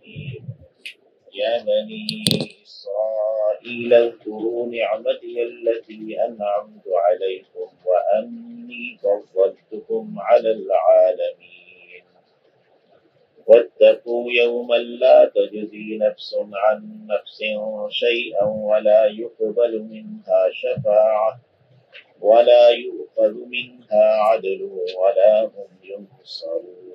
الرجيم يا بني إسرائيل اذكروا نعمتي التي أنعمت عليكم وأني فضلتكم على العالمين واتقوا يوما لا تجزي نفس عن نفس شيئا ولا يقبل منها شفاعة ولا يؤخذ منها عدل ولا هم ينصرون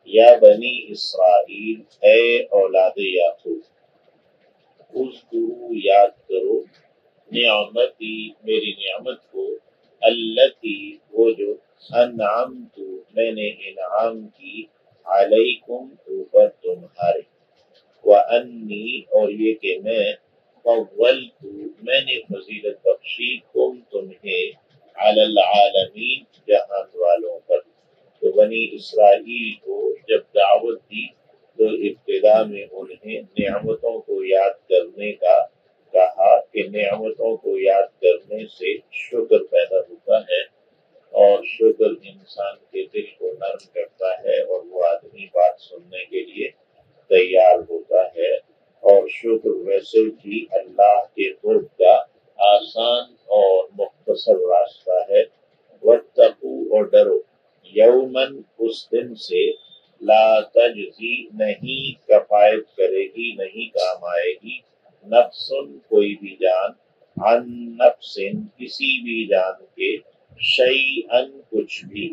یا بنی اسرائیل، اے اولاد یعقوب، اذکروا یاد کرو نعمتی میری نعمت کو، التی وہ جو انعمت میں نے انعام کی، علیکم اوپر تمہارے، وانی اور یہ کہ میں فضلت میں نے فضیلت بخشی تم تمہیں علی العالمین جہان والوں پر۔ تو بنی اسرائیل کو جب دعوت دی تو ابتدا میں انہیں نعمتوں کو یاد کرنے کا کہا کہ نعمتوں کو یاد کرنے سے شکر پیدا ہوتا ہے، اور شکر انسان کے دل کو نرم کرتا ہے اور وہ آدمی بات سننے کے لیے تیار ہوتا ہے، اور شکر ویسے بھی اللہ کے قرب کا آسان اور مختصر راستہ ہے۔ واتقوا اور ڈرو، یومن اس دن سے لا تجزی نہیں کفایت کرے گی، نہیں کام آئے گی، نفس کوئی بھی جان، عن نفس کسی بھی جان کے، شیئن کچھ بھی،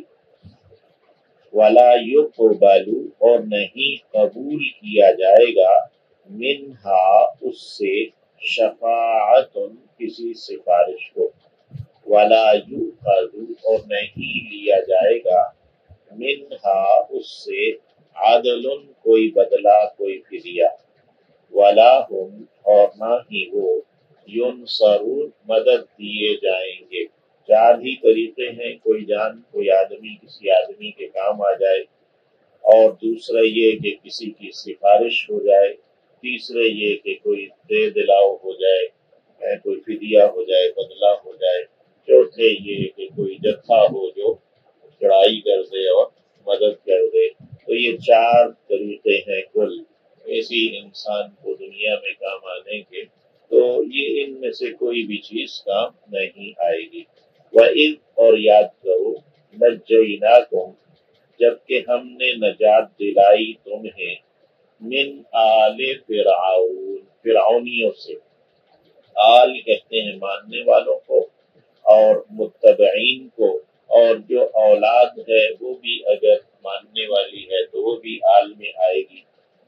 ولا یقبل اور نہیں قبول کیا جائے گا، منہا اس سے، شفاعت کسی سفارش کو، ولا یؤخذ اور نہیں لیا جائے گا، منہا اس سے، عدل کوئی بدلہ کوئی فدیہ، ولا ہم اور نہ ہی وہ، ینصرون مدد دیے جائیں گے۔ چار ہی طریقے ہیں، کوئی جان کوئی آدمی کسی آدمی کے کام آ جائے، اور دوسرا یہ کہ کسی کی سفارش ہو جائے، تیسرے یہ کہ کوئی دے دلاؤ ہو جائے، کوئی فدیہ ہو جائے، بدلہ ہو جائے، چوتھے یہ کہ کوئی جتھا ہو جو چڑھائی کر دے اور مدد کر دے۔ تو یہ چار طریقے ہیں کل ایسی انسان کو دنیا میں کام آنے کے، تو یہ ان میں سے کوئی بھی چیز کام نہیں آئے گی۔ وَإِذْ اور یاد کرو، نَجَّيْنَاكُمْ جبکہ ہم نے نجات دلائی تمہیں، من آل فرعون فرعونیوں سے، آل کہتے ہیں ماننے والوں کو اور متبعین کو، اور جو اولاد ہے وہ بھی اگر ماننے والی ہے تو وہ بھی آل میں آئے گی۔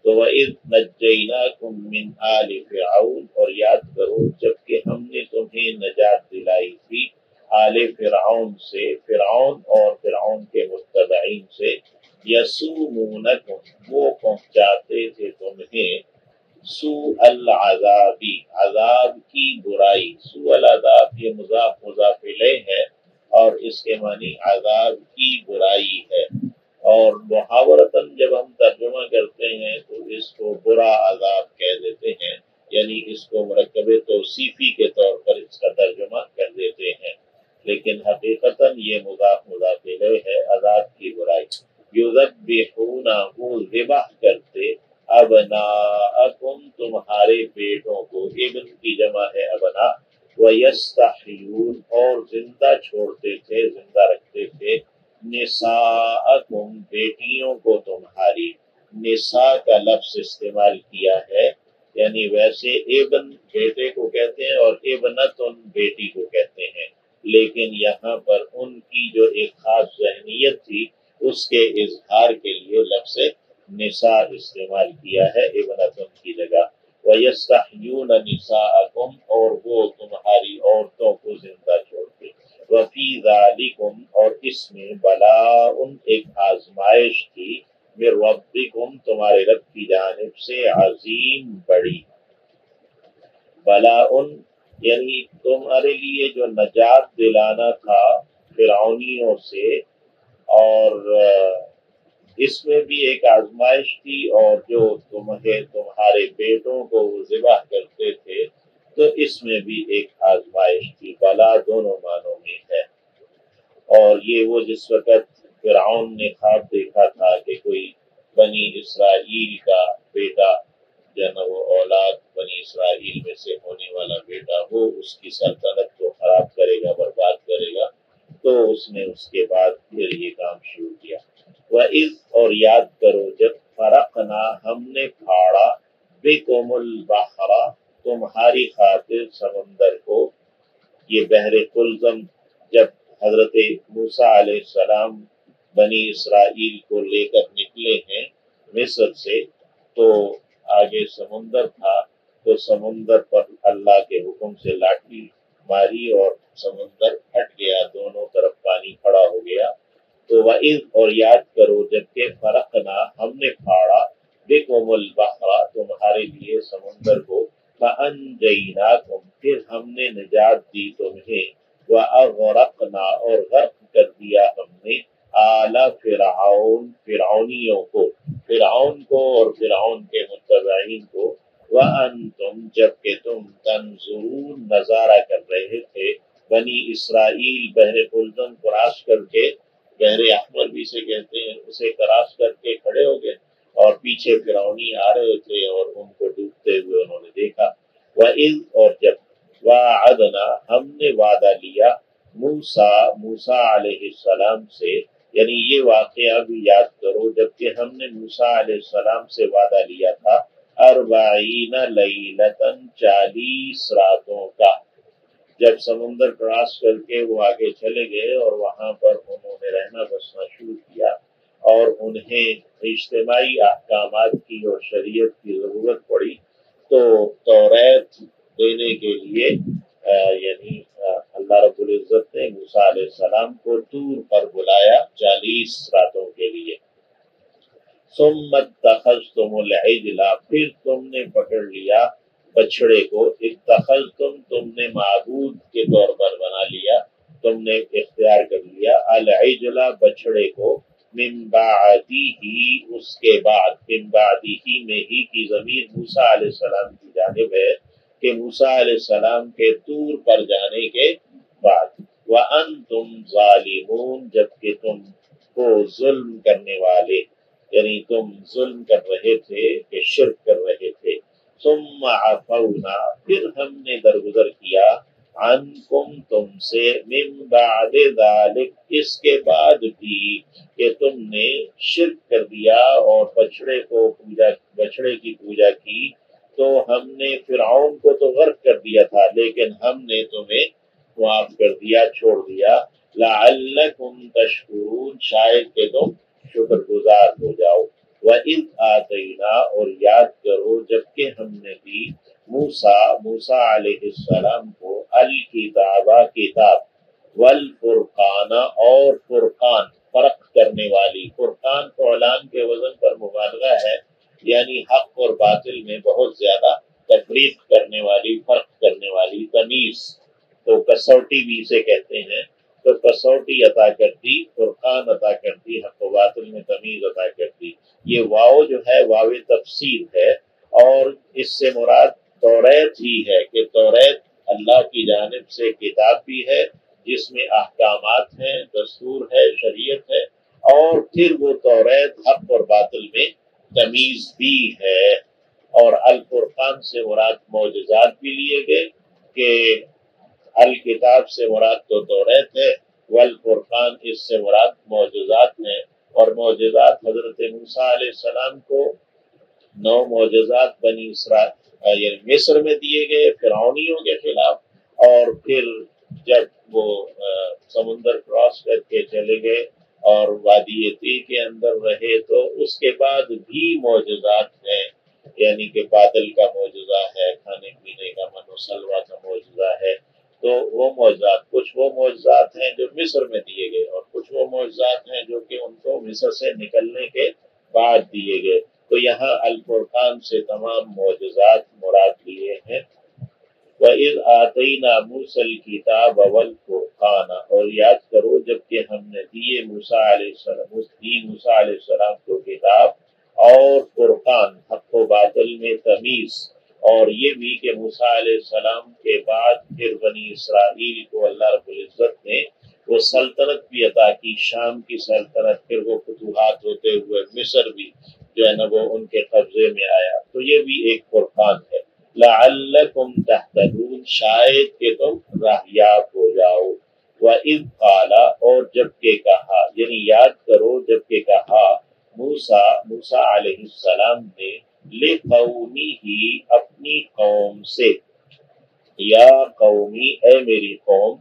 تو وَإِذْ نَجَّيْنَاكُمْ مِنْ آلِ فِرْعَوْنَ اور یاد کرو جبکہ ہم نے تمہیں نجات دلائی تھی آل فرعون سے، فرعون اور فرعون کے متبعین سے، یسومونکم وہ پہنچاتے تھے تمہیں، سوء العذاب عذاب کی برائی، سوء العذاب یہ مضاف مضاف الیہ ہے اور اس کے معنی عذاب کی برائی ہے، اور محاورتاً جب ہم ترجمہ کرتے ہیں تو اس کو برا عذاب کہہ دیتے ہیں، یعنی اس کو مرکب توصیفی کے طور پر اس کا ترجمہ کر دیتے ہیں، لیکن حقیقتاً یہ مضاف مضاف الیہ ہے، عذاب کی برائی۔ یذبحون وہ ذبح کرتے، ابناءکم تمہارے بیٹوں کو، ابن کی جمع ہے ابنا، ویستحیون اور زندہ چھوڑتے تھے، زندہ رکھتے تھے، نساءکم بیٹیوں کو تمہاری، نساء کا لفظ استعمال کیا ہے، یعنی ویسے ابن بیٹے کو کہتے ہیں اور ابنتن بیٹی کو کہتے ہیں، لیکن یہاں پر ان کی جو ایک خاص ذہنیت تھی اس کے اظہار کے لیے لفظ نساء استعمال کیا ہے ابنتن کی جگہ۔ وَيَسْتَحْيُونَ نِسَاءَكُمْ اور وہ تمہاری عورتوں کو زندہ چھوڑتے۔ وَفِي ذَلِكُمْ اور اس میں بلاء ایک آزمائش تھی، مِن رَبِّكُمْ تمہارے رب کی جانب سے، عظیم بڑی، بلاء یعنی تمہارے لیے جو نجات دلانا تھا فرعونیوں سے، اور اس میں بھی ایک آزمائش تھی، اور جو تمہارے بیٹوں کو وہ ذبح کرتے تھے تو اس میں بھی ایک آزمائش تھی، بلا دونوں معنوں میں ہے۔ اور یہ وہ جس وقت فرعون نے خواب دیکھا تھا کہ کوئی بنی اسرائیل کا بیٹا جو نا وہ اولاد بنی اسرائیل میں سے ہونے والا بیٹا وہ اس کی سلطنت کو خراب کرے گا، برباد کرے گا، تو اس نے اس کے بعد پھر یہ کام شروع کیا۔ وَإِذْ اور یاد کرو جب فرقنا ہم نے پھاڑا بِكُمُ الْبَحْرَ تمہاری خاطر سمندر کو، یہ بحر قلزم جب حضرت موسیٰ علیہ السلام بنی اسرائیل کو لے کر نکلے ہیں مصر سے، تو آگے سمندر تھا، تو سمندر پر اللہ کے حکم سے لاٹھی ماری اور سمندر پھٹ گیا، دونوں طرف پانی کھڑا ہو گیا۔ تو وَإِذْ اور یاد کرو جبکہ فرقنا ہم نے پھاڑا بِكُمُ الْبَحْرَ تمہارے لیے سمندر کو، فَأَنْجَيْنَاكُمْ پھر ہم نے نجات دی تمہیں، وَأَغْرَقْنَا اور غرق کر دیا ہم نے آلَ فرعون فرعونیوں کو، فرعون کو اور فرعون کے متبعین کو، وَأَنْتُمْ جبکہ تم تنظرون نظارہ کر رہے تھے، بنی اسرائیل بحر قلزم کراس کر کے، بحر احمر بھی سے کہتے ہیں، اسے کراس کر کے کھڑے ہو گئے اور پیچھے فرعونی آ رہے تھے اور ان کو ڈوبتے ہوئے انہوں نے دیکھا۔ وَإِذْ اور جب وَعَدْنَا ہم نے وعدہ لیا موسیٰ علیہ السلام سے، یعنی یہ واقعہ بھی یاد کرو جبکہ ہم نے موسیٰ علیہ السلام سے وعدہ لیا تھا 40 لیلتاً 40 راتوں کا، جب سمندر کراس کر کے وہ آگے چلے گئے اور وہاں پر انہوں نے رہنا بسنا شروع کیا اور انہیں اجتماعی احکامات کی اور شریعت کی ضرورت پڑی، تو توریت دینے کے لیے یعنی اللہ رب العزت نے موسیٰ علیہ السلام کو طور پر بلایا 40 راتوں کے لیے۔ ثم اتخذتم العجل پھر تم نے پکڑ لیا بچڑے کو، اتخذتم تم نے معبود کے طور پر بنا لیا، تم نے اختیار کر لیا العجل بچڑے کو، من بعدہ اس کے بعد، من بعدہ میں ہی کی ضمیر موسیٰ علیہ السلام کی جانب ہے کہ موسیٰ علیہ السلام کے طور پر جانے کے بعد، وَأَنْتُمْ ظَالِمُونَ جبکہ تم کو ظلم کرنے والے، یعنی تم ظلم کر رہے تھے کہ شرک کر رہے تھے۔ ثم عفونا پھر ہم نے درگزر کیا عنکم تم سے، من بعد ذلک اس کے بعد بھی کہ تم نے شرک کر دیا اور بچڑے کی پوجا کی، تو ہم نے فرعون کو تو غرق کر دیا تھا لیکن ہم نے تمہیں معاف کر دیا، چھوڑ دیا، لعلکم تشکرون شاید کہ تم شکر گزار ہو جاؤ۔ وَإِذْ آتَيْنَا اور یاد کرو جبکہ ہم نے دی موسیٰ علیہ السلام کو الکتاب کتاب، والفرقان اور فرقان فرق کرنے والی، فرقان فعلان کے وزن پر مبالغہ ہے، یعنی حق اور باطل میں بہت زیادہ تفریق کرنے والی، فرق کرنے والی، تمیز، تو کسوٹی بھی اسے کہتے ہیں، تو کسوٹی عطا کرتی، فرقان عطا کرتی، حق و باطل میں تمیز عطا کرتی۔ یہ واو جو ہے واو تفسیر ہے، اور اس سے مراد توریت ہی ہے کہ توریت اللہ کی جانب سے کتاب بھی ہے جس میں احکامات ہیں، دستور ہے، شریعت ہے، اور پھر وہ توریت حق اور باطل میں تمیز بھی ہے۔ اور الفرقان سے مراد معجزات بھی لیے گئے کہ الکتاب سے مراد تو توریت ہے، والفرقان اس سے مراد معجزات ہیں، اور معجزات حضرت موسیٰ علیہ السلام کو 9 معجزات بنی اسرائیل یعنی مصر میں دیے گئے فرعونیوں کے خلاف، اور پھر جب وہ سمندر کراس کر کے چلے گئے اور وادی طی کے اندر رہے تو اس کے بعد بھی معجزات ہیں، یعنی کہ بادل کا معجزہ ہے، کھانے پینے کا من و سلوہ کا معجزہ ہے، تو وہ معجزات کچھ وہ معجزات ہیں جو مصر میں دیے گئے اور کچھ وہ معجزات ہیں جو کہ ان کو مصر سے نکلنے کے بعد دیے گئے، تو یہاں الفرقان سے تمام معجزات مراد لیے ہیں۔ وَإِذْ آتَيْنَا مُوسَى الْكِتَابَ وَالْفُرْقَانَ اور یاد کرو جبکہ ہم نے دیے موسیٰ علیہ السلام کو کتاب اور فرقان حق و باطل میں تمیز، اور یہ بھی کہ موسیٰ علیہ السلام کے بعد پھر بنی اسرائیل کو اللہ رب العزت نے وہ سلطنت بھی عطا کی، شام کی سلطنت، پھر وہ فتوحات ہوتے ہوئے مصر بھی جو ہے نا وہ ان کے قبضے میں آیا۔ تو یہ بھی ایک فرقان ہے۔ لعلکم تہتدون، شاید کہ تم راہیاب ہو جاؤ۔ وَإِذْ قَالَ، اور جب کہ کہا، یعنی یاد کرو جب کہ کہا موسیٰ علیہ السلام نے لِقَوْمِهِ، اپنی قوم سے، یا قومی، اے میری قوم،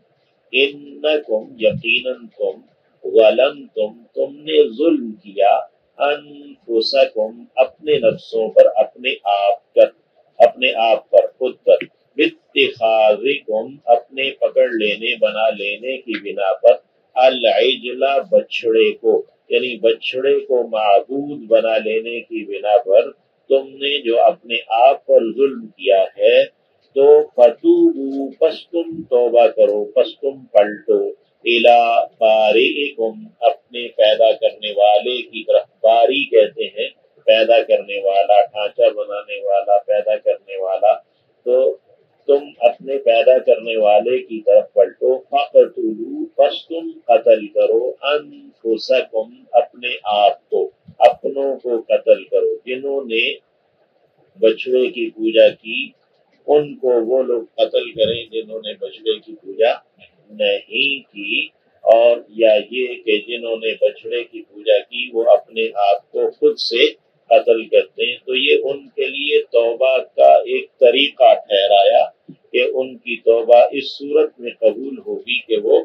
انکم، یقیناً تم، ظلمتم، تم نے ظلم کیا، انفسکم، اپنے نفسوں پر، اپنے آپ پر، خود پر، باتخاذکم، اپنے پکڑ لینے، بنا لینے کی بنا پر، العجل، بچڑے کو، یعنی بچڑے کو معبود بنا لینے کی بنا پر تم نے جو اپنے آپ پر ظلم کیا ہے، تو فتوبوا، پس تم توبہ کرو، پس تم پلٹو، الی بارئکم، اپنے پیدا کرنے والے کی طرف۔ باری کہتے ہیں پیدا کرنے والا، ڈھانچہ بنانے والا، پیدا کرنے والا۔ تو تم اپنے پیدا کرنے والے کی طرف پلٹو، فقتلوا، پس تم قتل کرو، انفسکم، اپنے آپ کو، اپنوں کو قتل کرو۔ جنہوں نے بچڑے کی پوجا کی ان کو وہ لوگ قتل کریں جنہوں نے بچڑے کی پوجا نہیں کی، اور یا یہ کہ جنہوں نے بچڑے کی پوجا کی وہ اپنے آپ کو خود سے قتل کرتے ہیں۔ تو یہ ان کے لیے توبہ کا ایک طریقہ ٹھہرایا کہ ان کی توبہ اس صورت میں قبول ہوگی کہ وہ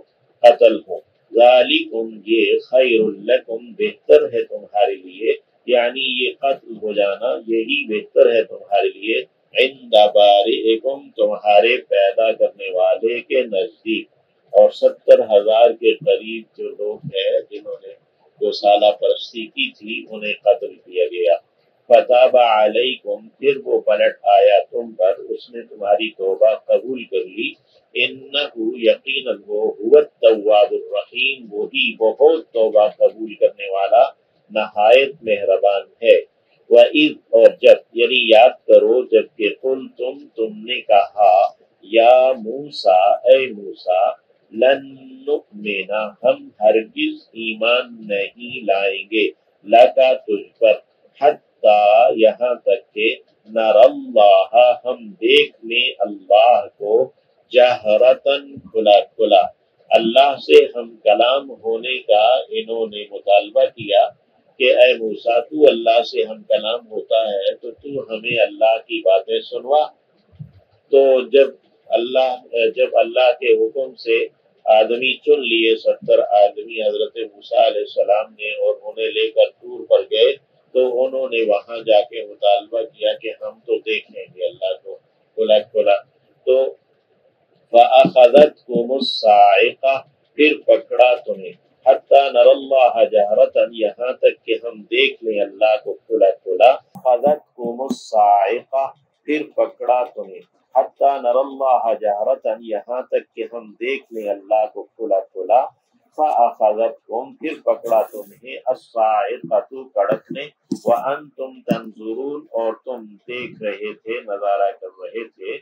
قتل ہوں۔ ذالکم، یہ خیر لکم، بہتر ہے تمہارے لیے، یعنی یہ قتل ہو جانا یہی بہتر ہے تمہارے لیے، عند بارئکم، تمہارے پیدا کرنے والے کے نزدیک۔ اور 70,000 کے قریب جو لوگ ہیں جنہوں نے جو سالہ پرستی کی تھی انہیں قتل کیا گیا۔ فتاب علیکم، پھر وہ پلٹ آیا تم پر، اس نے تمہاری توبہ قبول کر لی۔ انہ، یقیناً وہ، هو التواب الرحیم، وہی بہت توبہ قبول کرنے والا، نہایت مہربان ہے۔ وَإِذْ، اور جب، یعنی یاد کرو جب کہ تم نے کہا، یا موسیٰ، اے موسیٰ، لن نؤمن، ہم ہرگز ایمان نہیں لائیں گے، لکا، تجھ پر، حتیٰ، یہاں تک کہ، نر اللہ، ہم دیکھ لیں اللہ کو، جہرتاً، کھلا کھلا۔ اللہ سے ہم کلام ہونے کا انہوں نے مطالبہ کیا کہ اے موسیٰ، تو اللہ سے ہم کلام ہوتا ہے تو ہمیں اللہ کی باتیں سنوا۔ تو جب اللہ کے حکم سے آدمی چن لیے، 70 آدمی حضرت موسیٰ علیہ السلام نے، اور انہیں لے کر طور پر گئے، تو انہوں نے وہاں جا کے مطالبہ کیا کہ ہم تو دیکھ لیں گے اللہ کو کھلا کھلا۔ تو فَأَخَذَتْكُمُ الصَّاعِقَةُ، پھر پکڑا تمہیں، حَتَّى نَرَى اللَّهَ جَهْرَةً، یہاں تک کہ ہم دیکھ لیں اللہ کو کھلا کھلا۔ فَأَخَذَتْكُمُ الصَّاعِقَةُ، پھر پکڑا تمہیں، حَتَّى نَرَى اللَّهَ جَهْرَةً، یہاں تک کہ ہم دیکھ لیں اللہ کو کھلا کھلا۔ فَأَخَذَتْكُمْ، پھر پکڑا تمہیں، الصَّاعِقَةُ، کڑک نے، وَأَنْتُمْ تَنْظُرُونَ، اور تم دیکھ رہے تھے، نظارہ کر رہے تھے۔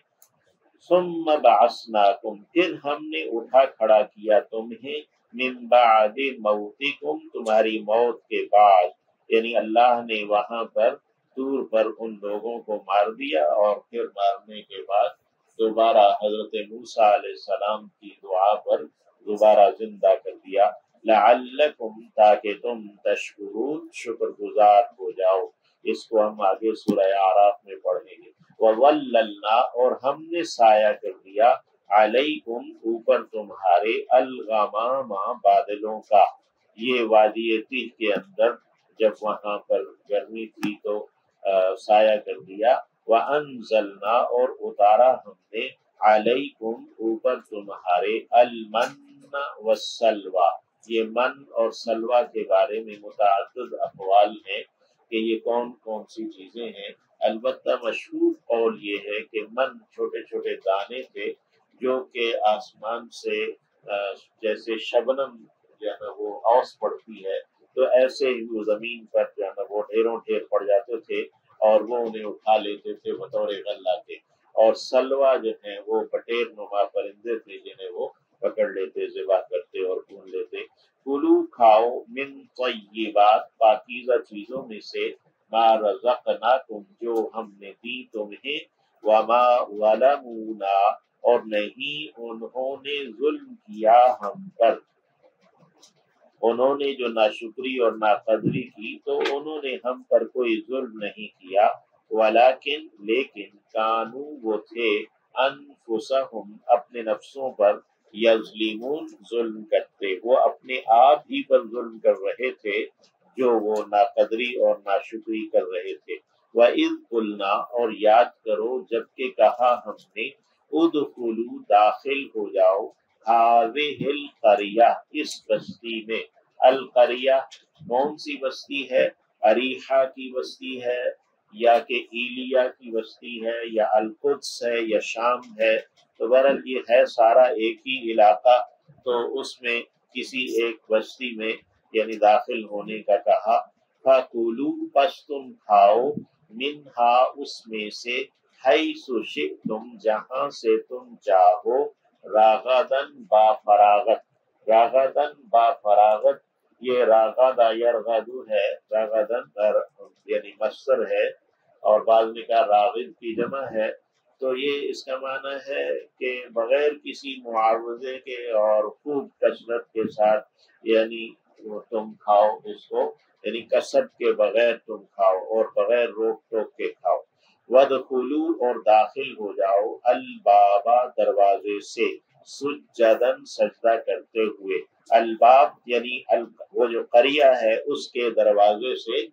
ثم بعثناکم، پھر ہم نے اٹھا کھڑا کیا تمہیں، من بعد موتکم، تمہاری موت کے بعد، یعنی اللہ نے وہاں پر طور پر ان لوگوں کو مار دیا، اور پھر مارنے کے بعد دوبارہ حضرت موسیٰ علیہ السلام کی دعا پر دوبارہ زندہ کر دیا، لعلکم، تاکہ تم تشکرون، شکر گزار ہو جاؤ۔ اس کو ہم آگے سورہ اعراف میں پڑھیں گے۔ وَظَلَّلْنَا، اور ہم نے سایہ کر دیا، علیکم، اوپر تمہارے، الغمام، بادلوں کا۔ یہ وادی تیہ کے اندر جب وہاں پر گرمی تھی تو سایہ کر دیا۔ وَأَنزَلْنَا، اور اتارا ہم نے، علیکم، اوپر تمہارے، المن والسلوى، یہ من اور سلوہ کے بارے میں متعدد اقوال ہیں کہ یہ کون کون سی چیزیں ہیں۔ البتہ مشہور قول یہ ہے کہ من چھوٹے چھوٹے دانے تھے جو کہ آسمان سے جیسے شبنم جو ہے وہ اوس پڑتی ہے تو ایسے ہی وہ زمین پر جو ہے وہ ڈھیروں ڈھیر پڑ جاتے تھے اور وہ انہیں اٹھا لیتے تھے بطور غلہ کے۔ اور سلوہ جو ہیں وہ بٹیر نما پرندے تھے جنہیں وہ پکڑ لیتے، ذبح کرتے اور بھون لیتے۔ کلو کھاؤ من طیبات پاکیزہ چیزوں میں سے، ما رزقناکم جو ہم نے دی تمہیں، وما ظلمونا اور نہیں انہوں نے ظلم کیا ہم پر، انہوں نے جو ناشکری اور ناقدری کی تو انہوں نے ہم پر کوئی ظلم نہیں کیا، ولیکن لیکن کانوا وہ تھے، انفسہم اپنے نفسوں پر، یظلمون ظلم کرتے، وہ اپنے آپ ہی پر ظلم کر رہے تھے جو وہ ناقدری اور ناشکری کر رہے تھے۔ وَإِذْ قُلْنَا اور یاد کرو جبکہ کہا ہم نے، ادخلوا داخل ہو جاؤ، هذه القریہ اس بستی میں۔ القریہ کون سی بستی ہے؟ اریحہ کی بستی ہے یا کہ ایلیا کی بستی ہے یا القدس ہے یا شام ہے، تو بہرحال یہ ہے سارا ایک ہی علاقہ، تو اس میں کسی ایک بستی میں یعنی داخل ہونے کا کہا۔ فَكُلُوا پس تم کھاؤ، منہا اس میں سے، حیث شئتم جہاں سے تم چاہو، راغدن با فراغت، راغدن با فراغت، یہ راغدہ یرغدو ہے، راغدن یعنی مصدر ہے اور بعض نے کہا راغد کی جمع ہے، تو یہ اس کا معنی ہے کہ بغیر کسی معاوضے کے اور خوب کثرت کے ساتھ یعنی تم کھاؤ اس کو، یعنی کسب کے بغیر تم کھاؤ اور بغیر روک ٹوک کے کھاؤ۔ وَادْخُلُوا اور داخل ہو جاؤ، البابا دروازے سے، سجدن سجدہ کرتے ہوئے، الباب یعنی وہ جو قریہ ہے اس کے دروازے سے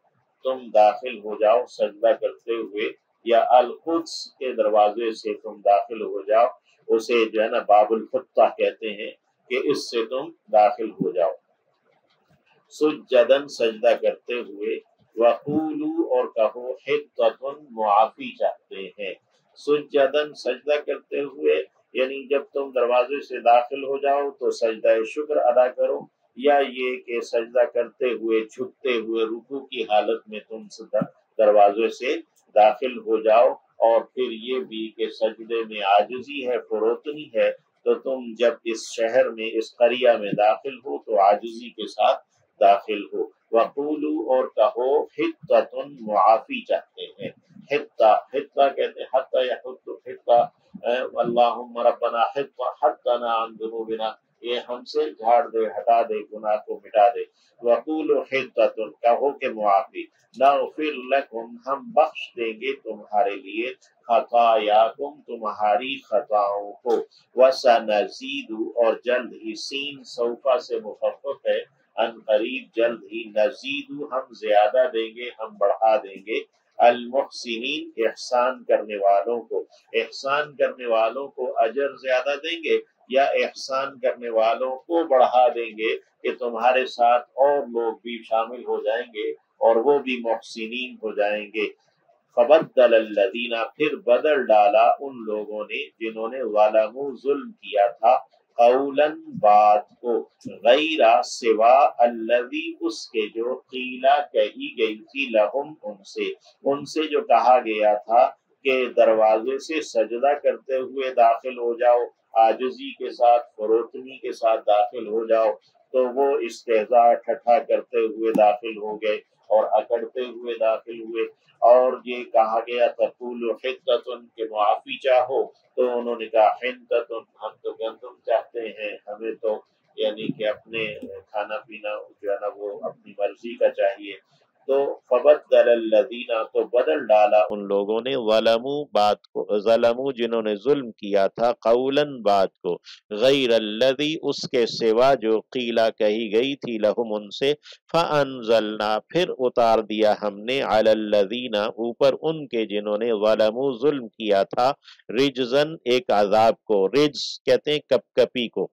تم داخل ہو جاؤ سجدہ کرتے ہوئے، یا القدس کے دروازے سے تم داخل ہو جاؤ، اسے جو ہے نا باب الفتح کہتے ہیں، کہ اس سے تم داخل ہو جاؤ سجدن سجدہ کرتے ہوئے، وقولوا اور کہو، حطۃ معافی چاہتے ہیں، سجدن سجدہ کرتے ہوئے یعنی جب تم دروازے سے داخل ہو جاؤ تو سجدہ شکر ادا کرو، یا یہ کہ سجدہ کرتے ہوئے جھکتے ہوئے رکوع کی حالت میں تم دروازے سے داخل ہو جاؤ، اور پھر یہ بھی کہ سجدے میں عاجزی ہے، فروتنی ہے، تو تم جب اس شہر میں اس قریہ میں داخل ہو تو عاجزی کے ساتھ داخل ہو۔ وقولوا اور کہو، حطۃ معافی چاہتے ہیں، حطہ حطہ کہتے ہیں، حتی یحط حطہ، اللہم ربنا حط حطنا عن ذنوبنا، یہ ہم سے جھاڑ دے، ہٹا دے، گناہ کو مٹا دے۔ وقولوا حطۃ کہو کہ معافی، نغفر لکم ہم بخش دیں گے تمہارے لیے، خطایاکم تمہاری خطاؤں کو، وسنزید اور جلد ہی، سین سوفا سے مخفف ہے، ان قریب جلد ہی، نزید ہم زیادہ دیں گے، ہم بڑھا دیں گے، المحسنین احسان کرنے والوں کو، احسان کرنے والوں کو اجر زیادہ دیں گے، یا احسان کرنے والوں کو بڑھا دیں گے کہ تمہارے ساتھ اور لوگ بھی شامل ہو جائیں گے اور وہ بھی محسنین ہو جائیں گے۔ فبدل الذین پھر بدل ڈالا ان لوگوں نے جنہوں نے ظلموا ظلم کیا تھا، قولا بات کو، غیر سوا الذی اس کے جو قیلا کہی گئی تھی، لہم ان سے جو کہا گیا تھا کہ دروازے سے سجدہ کرتے ہوئے داخل ہو جاؤ، عاجزی کے ساتھ فروتنی کے ساتھ داخل ہو جاؤ، تو وہ استہزاء ٹھٹھا کرتے ہوئے داخل ہو گئے اور اکڑتے ہوئے داخل ہوئے۔ اور یہ کہا گیا تقول حطۃ کہ معافی چاہو، تو انہوں نے کہا حنطۃ ہم تو گندم چاہتے ہیں، ہمیں تو یعنی کہ اپنے کھانا پینا جو ہے نا وہ اپنی مرضی کا چاہیے۔ تو فبدل الذین تو بدل ڈالا ان لوگوں نے، ظلموا بات کو، ظلموا جنہوں نے ظلم کیا تھا، قولا بات کو، غیر الذی اس کے سوا جو قیلا کہی گئی تھی، لہم ان سے، فانزلنا پھر اتار دیا ہم نے، علی الذین اوپر ان کے جنہوں نے ظلموا ظلم کیا تھا، رجزن ایک عذاب کو، رجز کہتے ہیں کپ کپی کو،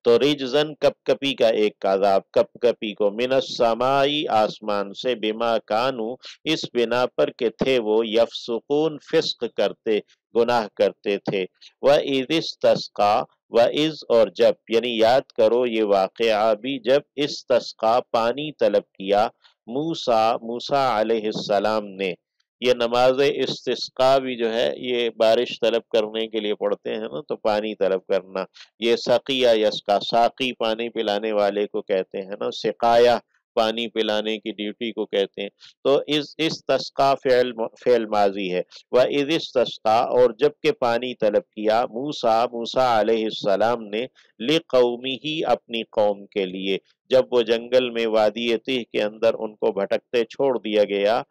تو رجزن کپ کپی کا ایک عذاب، کپ کپی کو، من السمائی آسمان سے، بما کانو اس بنا پر کہ تھے وہ، یفسقون فسق کرتے، گناہ کرتے تھے، وَإِذِ اسْتَسْقَى وَإِذ اور جب، یعنی یاد کرو یہ واقعہ بھی، جب استسقا پانی طلب کیا، موسیٰ علیہ السلام نے، یہ نماز استسقاء بھی جو ہے یہ بارش طلب کرنے کے لیے پڑھتے ہیں نا، تو پانی طلب کرنا. یہ سقیہ یسقا، ساقی پانی پلانے والے کو کہتے ہیں نا، سقایا پانی پلانے کی ڈیوٹی کو کہتے ہیں. تو استسقا فعل ماضی ہے. وَإِذِ اسْتَسْقَىٰ، اور جب کہ پانی طلب کیا موسیٰ علیہ السلام نے لِقَوْمِهِ اپنی قوم کے لیے، جب وہ جنگل میں وادی تیہ کے اندر ان کو بھٹکتے چھوڑ دیا گیا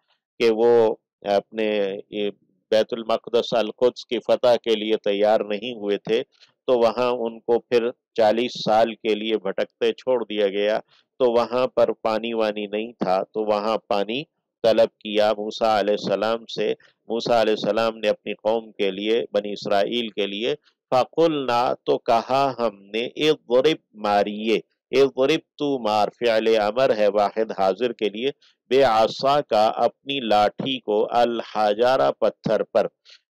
کہ وہ اپنے بیت المقدس القدس کی فتح کے لیے تیار نہیں ہوئے تھے، تو وہاں ان کو پھر 40 سال کے لیے بھٹکتے چھوڑ دیا گیا. تو وہاں پر پانی وانی نہیں تھا، تو وہاں پانی طلب کیا موسیٰ علیہ السلام سے. موسیٰ علیہ السلام نے اپنی قوم کے لیے، بنی اسرائیل کے لیے، فَقُلْنَا، تو کہا ہم نے، اضرب ماریے، اضرب تو مار، فعل امر ہے واحد حاضر کے لیے، بے عصا کا اپنی لاٹھی کو، الحجارہ پتھر پر.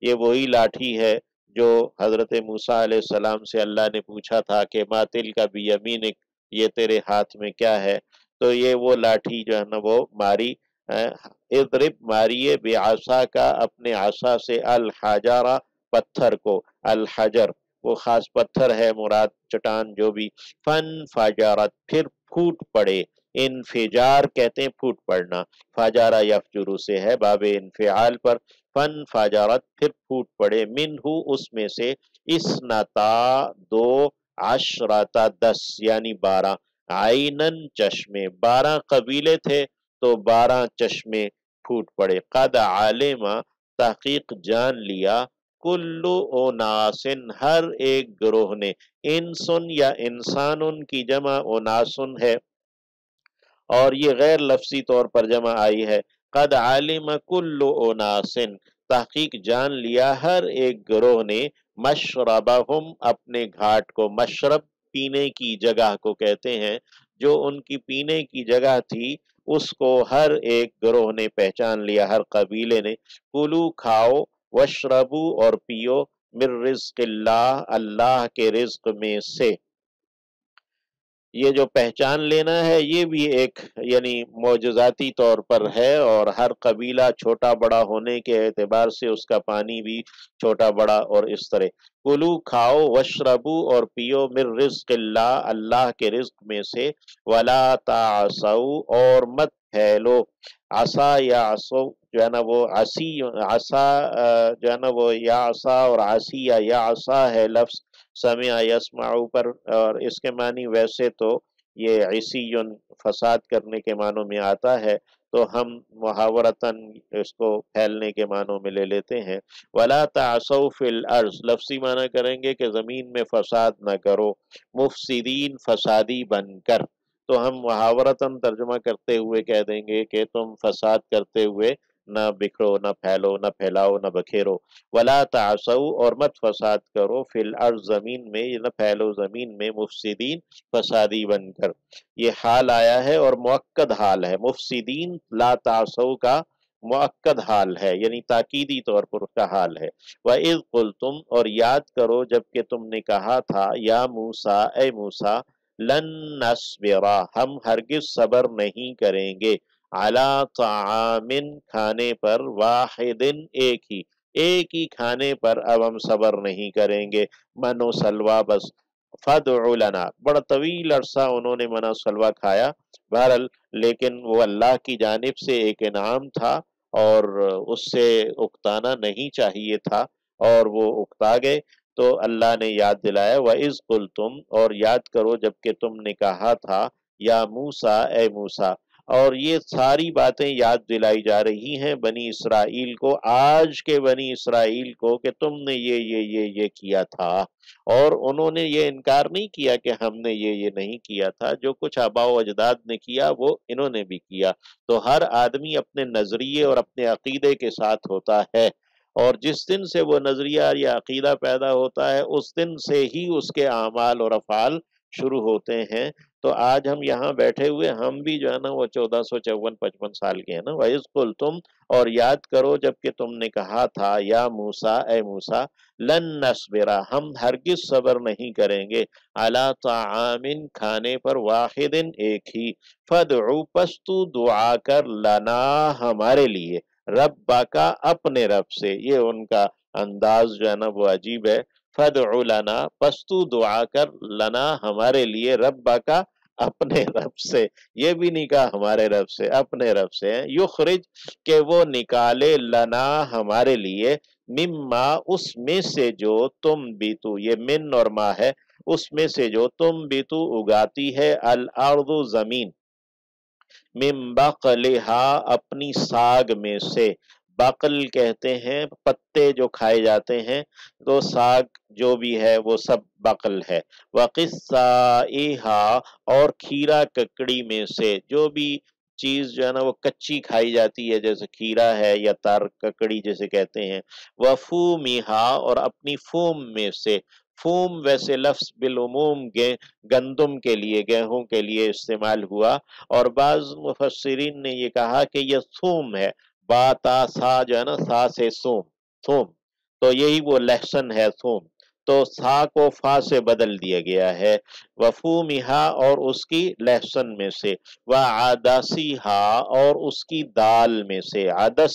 یہ وہی لاٹھی ہے جو حضرت موسیٰ علیہ السلام سے اللہ نے پوچھا تھا کہ ما تلک بیمینک، یہ تیرے ہاتھ میں کیا ہے. تو یہ وہ لاٹھی جو ہے نا وہ ماری. اضرب ماریے بے عصا کا اپنے عصا سے، الحجارہ پتھر کو، الحجر وہ خاص پتھر ہے، مراد چٹان جو بھی. فن فجارت، پھر پھوٹ پڑے. انفجار کہتے ہیں پھوٹ پڑنا، فجارہ یفجرو سے ہے باب انفعال پر. فن فجارت، پھر پھوٹ پڑے، منہو اس میں سے، اسنتا دو، عشرتا 10 یعنی 12، عینن چشمے، 12 قبیلے تھے تو 12 چشمے پھوٹ پڑے. قد عالما، تحقیق جان لیا، کلو اوناسن ہر ایک گروہ نے، انسن یا انسانن کی جمع اوناسن ہے اور یہ غیر لفظی طور پر جمع آئی ہے. قد علم کل اناس، تحقیق جان لیا ہر ایک گروہ نے، مشربہم اپنے گھاٹ کو. مشرب پینے کی جگہ کو کہتے ہیں، جو ان کی پینے کی جگہ تھی اس کو ہر ایک گروہ نے پہچان لیا، ہر قبیلے نے. کلو کھاؤ، وشربو اور پیو، من رزق اللہ اللہ کے رزق میں سے. یہ جو پہچان لینا ہے یہ بھی ایک یعنی معجزاتی طور پر ہے، اور ہر قبیلہ چھوٹا بڑا ہونے کے اعتبار سے اس کا پانی بھی چھوٹا بڑا اور اس طرح. کلو کھاؤ، وشربو اور پیو، من رزق اللہ اللہ کے رزق میں سے، ولا تعصوا اور مت پھیلو. عصا یا عصو جو ہے نا وہ عصی، عصا جو ہے نا وہ یا عصا اور عصی یا عصا ہے لفظ سمع یسمع پر، اور اس کے معنی ویسے تو یہ عصیٌ فساد کرنے کے معنوں میں آتا ہے، تو ہم محاورتاً اس کو پھیلنے کے معنوں میں لے لیتے ہیں. وَلَا تَعْصَوْا فِي الْأَرْضِ، لفظی معنی کریں گے کہ زمین میں فساد نہ کرو، مفسدین فسادی بن کر. تو ہم محاورتاً ترجمہ کرتے ہوئے کہہ دیں گے کہ تم فساد کرتے ہوئے نہ بکھرو، نہ پھیلو، نہ پھیلاؤ، نہ بکھیرو. ولا تعصوا اور مت فساد کرو، فی الارض زمین میں، نہ پھیلو زمین میں، مفسدین فسادی بن کر. یہ حال آیا ہے اور مؤکد حال ہے. مفسدین لا تعصوا کا مؤکد حال ہے، یعنی تاکیدی طور پر اس کا حال ہے. وَإِذْ قُلْتُمْ اور یاد کرو جب کہ تم نے کہا تھا، یا موسیٰ اے موسیٰ، لن نصبرا ہم ہرگز صبر نہیں کریں گے، علی طعام کھانے پر، واحد ایک ہی کھانے پر اب ہم صبر نہیں کریں گے، من و سلوہ بس. فَادْعُ لَنَا بڑا طویل عرصہ انہوں نے من و سلوہ کھایا، بہرحال لیکن وہ اللہ کی جانب سے ایک انعام تھا اور اس سے اکتانا نہیں چاہیے تھا، اور وہ اکتا گئے. تو اللہ نے یاد دلایا، وَإِذْ قُلْتُمْ اور یاد کرو جب کہ تم نے کہا تھا، یا موسیٰ اے موسیٰ. اور یہ ساری باتیں یاد دلائی جا رہی ہیں بنی اسرائیل کو، آج کے بنی اسرائیل کو، کہ تم نے یہ کیا تھا. اور انہوں نے یہ انکار نہیں کیا کہ ہم نے یہ نہیں کیا تھا، جو کچھ آباء و اجداد نے کیا وہ انہوں نے بھی کیا. تو ہر آدمی اپنے نظریے اور اپنے عقیدے کے ساتھ ہوتا ہے، اور جس دن سے وہ نظریہ یا عقیدہ پیدا ہوتا ہے اس دن سے ہی اس کے اعمال اور افعال شروع ہوتے ہیں. تو آج ہم یہاں بیٹھے ہوئے ہم بھی جو ہے نا وہ 1454-55 سال کے ہیں نا. وَإِذْ قُلْتُمْ اور یاد کرو جب کہ تم نے کہا تھا، یا موسیٰ اے موسیٰ، لن نصبرا ہم ہرگز صبر نہیں کریں گے، علی طعام کھانے پر، واحد ایک ہی، فَادْعُ پس تو دعا کر، لنا ہمارے لیے، ربا کا اپنے رب سے، یہ ان کا انداز جو ہے نا وہ عجیب ہے۔ فدع لنا، پس تو دعا کر، لنا ہمارے لیے، ربا کا اپنے رب سے، یہ بھی نہیں کہا ہمارے رب سے، اپنے رب سے، یخرج کہ وہ نکالے، لنا ہمارے لیے، مما اس میں سے جو تم بھی تو، یہ من اور ما ہے، اس میں سے جو تم بھی تو اگاتی ہے، الارض زمین، من بقلہا اپنی ساگ میں سے، بقل کہتے ہیں پتے جو کھائے جاتے ہیں، تو ساگ جو بھی ہے وہ سب بقل ہے، وقصائہا اور کھیرا ککڑی میں سے، جو بھی چیز جو ہے نا وہ کچی کھائی جاتی ہے، جیسے کھیرا ہے یا تار ککڑی جیسے کہتے ہیں، وفومہا اور اپنی فوم میں سے، فوم ویسے لفظ بالعموم گندم کے لیے، گیہوں کے لیے استعمال ہوا، اور بعض مفسرین نے یہ کہا کہ یہ ثوم ہے، با تا سا جو ہے نا، سا سے ثوم، ثوم، تو یہی وہ لہسن ہے ثوم، تو سا کو فا سے بدل دیا گیا ہے، وفومہا اور اس کی لہسن میں سے، وعدسیہا اور اس کی دال میں سے، عدس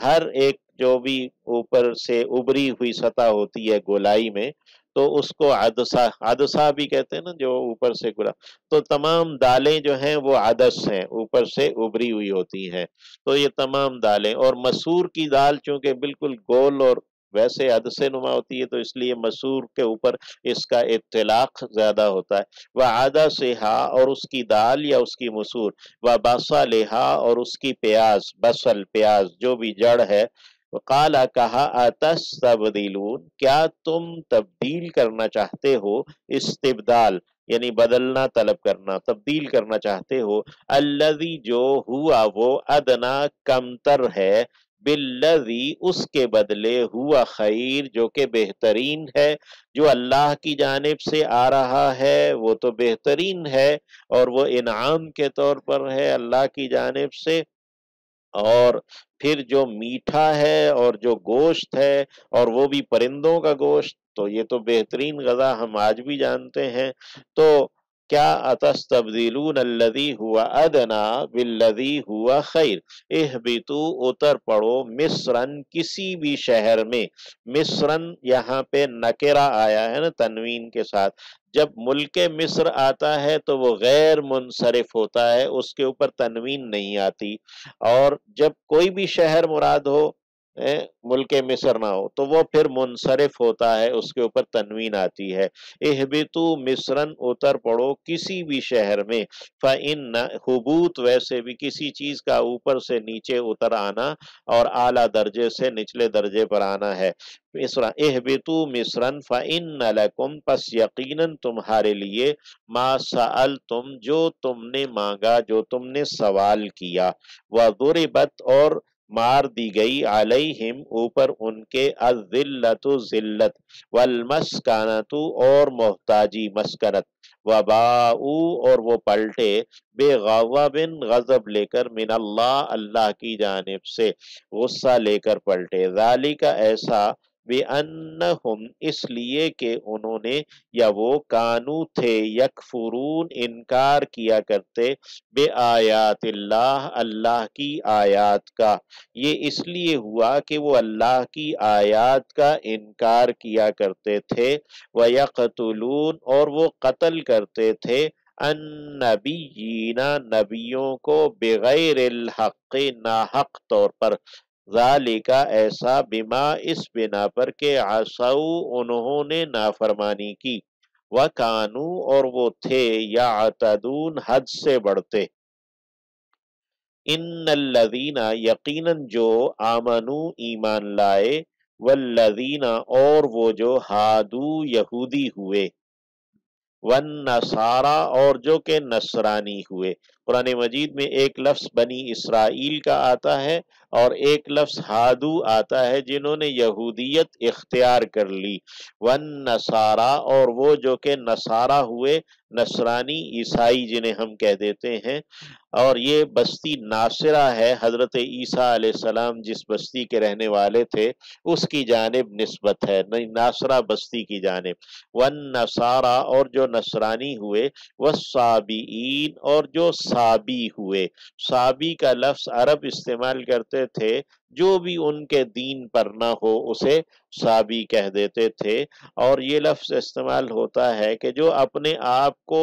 ہر ایک جو بھی اوپر سے ابری ہوئی سطح ہوتی ہے گولائی میں، تو اس کو عدسہ، عدسہ بھی کہتے ہیں نا جو اوپر سے گلا، تو تمام دالیں جو ہیں وہ عدس ہیں، اوپر سے ابری ہوئی ہوتی ہیں، تو یہ تمام دالیں، اور مسور کی دال چونکہ بالکل گول اور ویسے عدسے نما ہوتی ہے، تو اس لیے مسور کے اوپر اس کا اطلاق زیادہ ہوتا ہے، وعدسہا اور اس کی دال یا اس کی مسور، وبصلہا اور اس کی پیاز، بصل پیاز جو بھی جڑ ہے، قال کہا اتستبدلون کیا تم تبدیل کرنا چاہتے ہو، استبدال یعنی بدلنا طلب کرنا، تبدیل کرنا چاہتے ہو، الذی جو ہوا وہ ادنا کمتر ہے، بالذی اس کے بدلے ہوا خیر جو کہ بہترین ہے، جو اللہ کی جانب سے آ رہا ہے وہ تو بہترین ہے، اور وہ انعام کے طور پر ہے اللہ کی جانب سے، اور پھر جو میٹھا ہے اور جو گوشت ہے اور وہ بھی پرندوں کا گوشت، تو یہ تو بہترین غذا ہم آج بھی جانتے ہیں، تو کیا اتستبدلون الذی ہوا ادنا بالذی ہوا خیر، اہبتو اتر پڑو، مصرن کسی بھی شہر میں، مصرن یہاں پہ نکرہ آیا ہے نا تنوین کے ساتھ، جب ملک مصر آتا ہے تو وہ غیر منصرف ہوتا ہے، اس کے اوپر تنوین نہیں آتی، اور جب کوئی بھی شہر مراد ہو ملک مصر نہ ہو تو وہ پھر منصرف ہوتا ہے، اس کے اوپر تنوین آتی ہے، اہبتو مصرن اتر پڑو کسی بھی شہر میں، فإن حبوط ویسے بھی کسی چیز کا اوپر سے نیچے اتر آنا اور اعلیٰ درجے سے نچلے درجے پر آنا ہے، اہبتو مصرن فإن لکم پس یقیناً تمہارے لیے، ما سألتم جو تم نے مانگا، جو تم نے سوال کیا، وضربت اور مار دی گئی، علیہم اوپر ان کے، الذلت ذلت، والمسکنت اور محتاجی مسکنت، وباؤ اور وہ پلٹے، بے غضب غضب لے کر، من اللہ اللہ کی جانب سے غصہ لے کر پلٹے، ذالک ایسا، بِأَنَّهُمْ اس لیے کہ انہوں نے یا وہ کانو تھے، یکفرون انکار کیا کرتے، بے آیات اللہ اللہ کی آیات کا، یہ اس لیے ہوا کہ وہ اللہ کی آیات کا انکار کیا کرتے تھے، وَيَقْتُلُونَ اور وہ قتل کرتے تھے، النبیین نبیوں کو، بغیر الحق ناحق طور پر، ذالک ایسا، بما اس بنا پر کہ عصوا انہوں نے نافرمانی کی، وَكَانُوا اور وہ تھے، یعتدون حد سے بڑھتے، ان الذین یقیناً جو آمنو ایمان لائے، والذین اور وہ جو ہادو یہودی ہوئے، والنصارى اور جو کہ نصرانی ہوئے، قرآن مجید میں ایک لفظ بنی اسرائیل کا آتا ہے اور ایک لفظ ہادو آتا ہے جنہوں نے یہودیت اختیار کر لی، والنصارى اور وہ جو کہ نصارہ ہوئے، نصرانی عیسائی جنہیں ہم کہہ دیتے ہیں، اور یہ بستی ناصرہ ہے، حضرت عیسیٰ علیہ السلام جس بستی کے رہنے والے تھے اس کی جانب نسبت ہے، ناصرہ بستی کی جانب۔ والنصارى اور جو نصرانی ہوئے، والصابئین اور جو صابی ہوئے۔ صابی کا لفظ عرب استعمال کرتے تھے، جو بھی ان کے دین پر نہ ہو اسے صابی کہہ دیتے تھے، اور یہ لفظ استعمال ہوتا ہے کہ جو اپنے آپ کو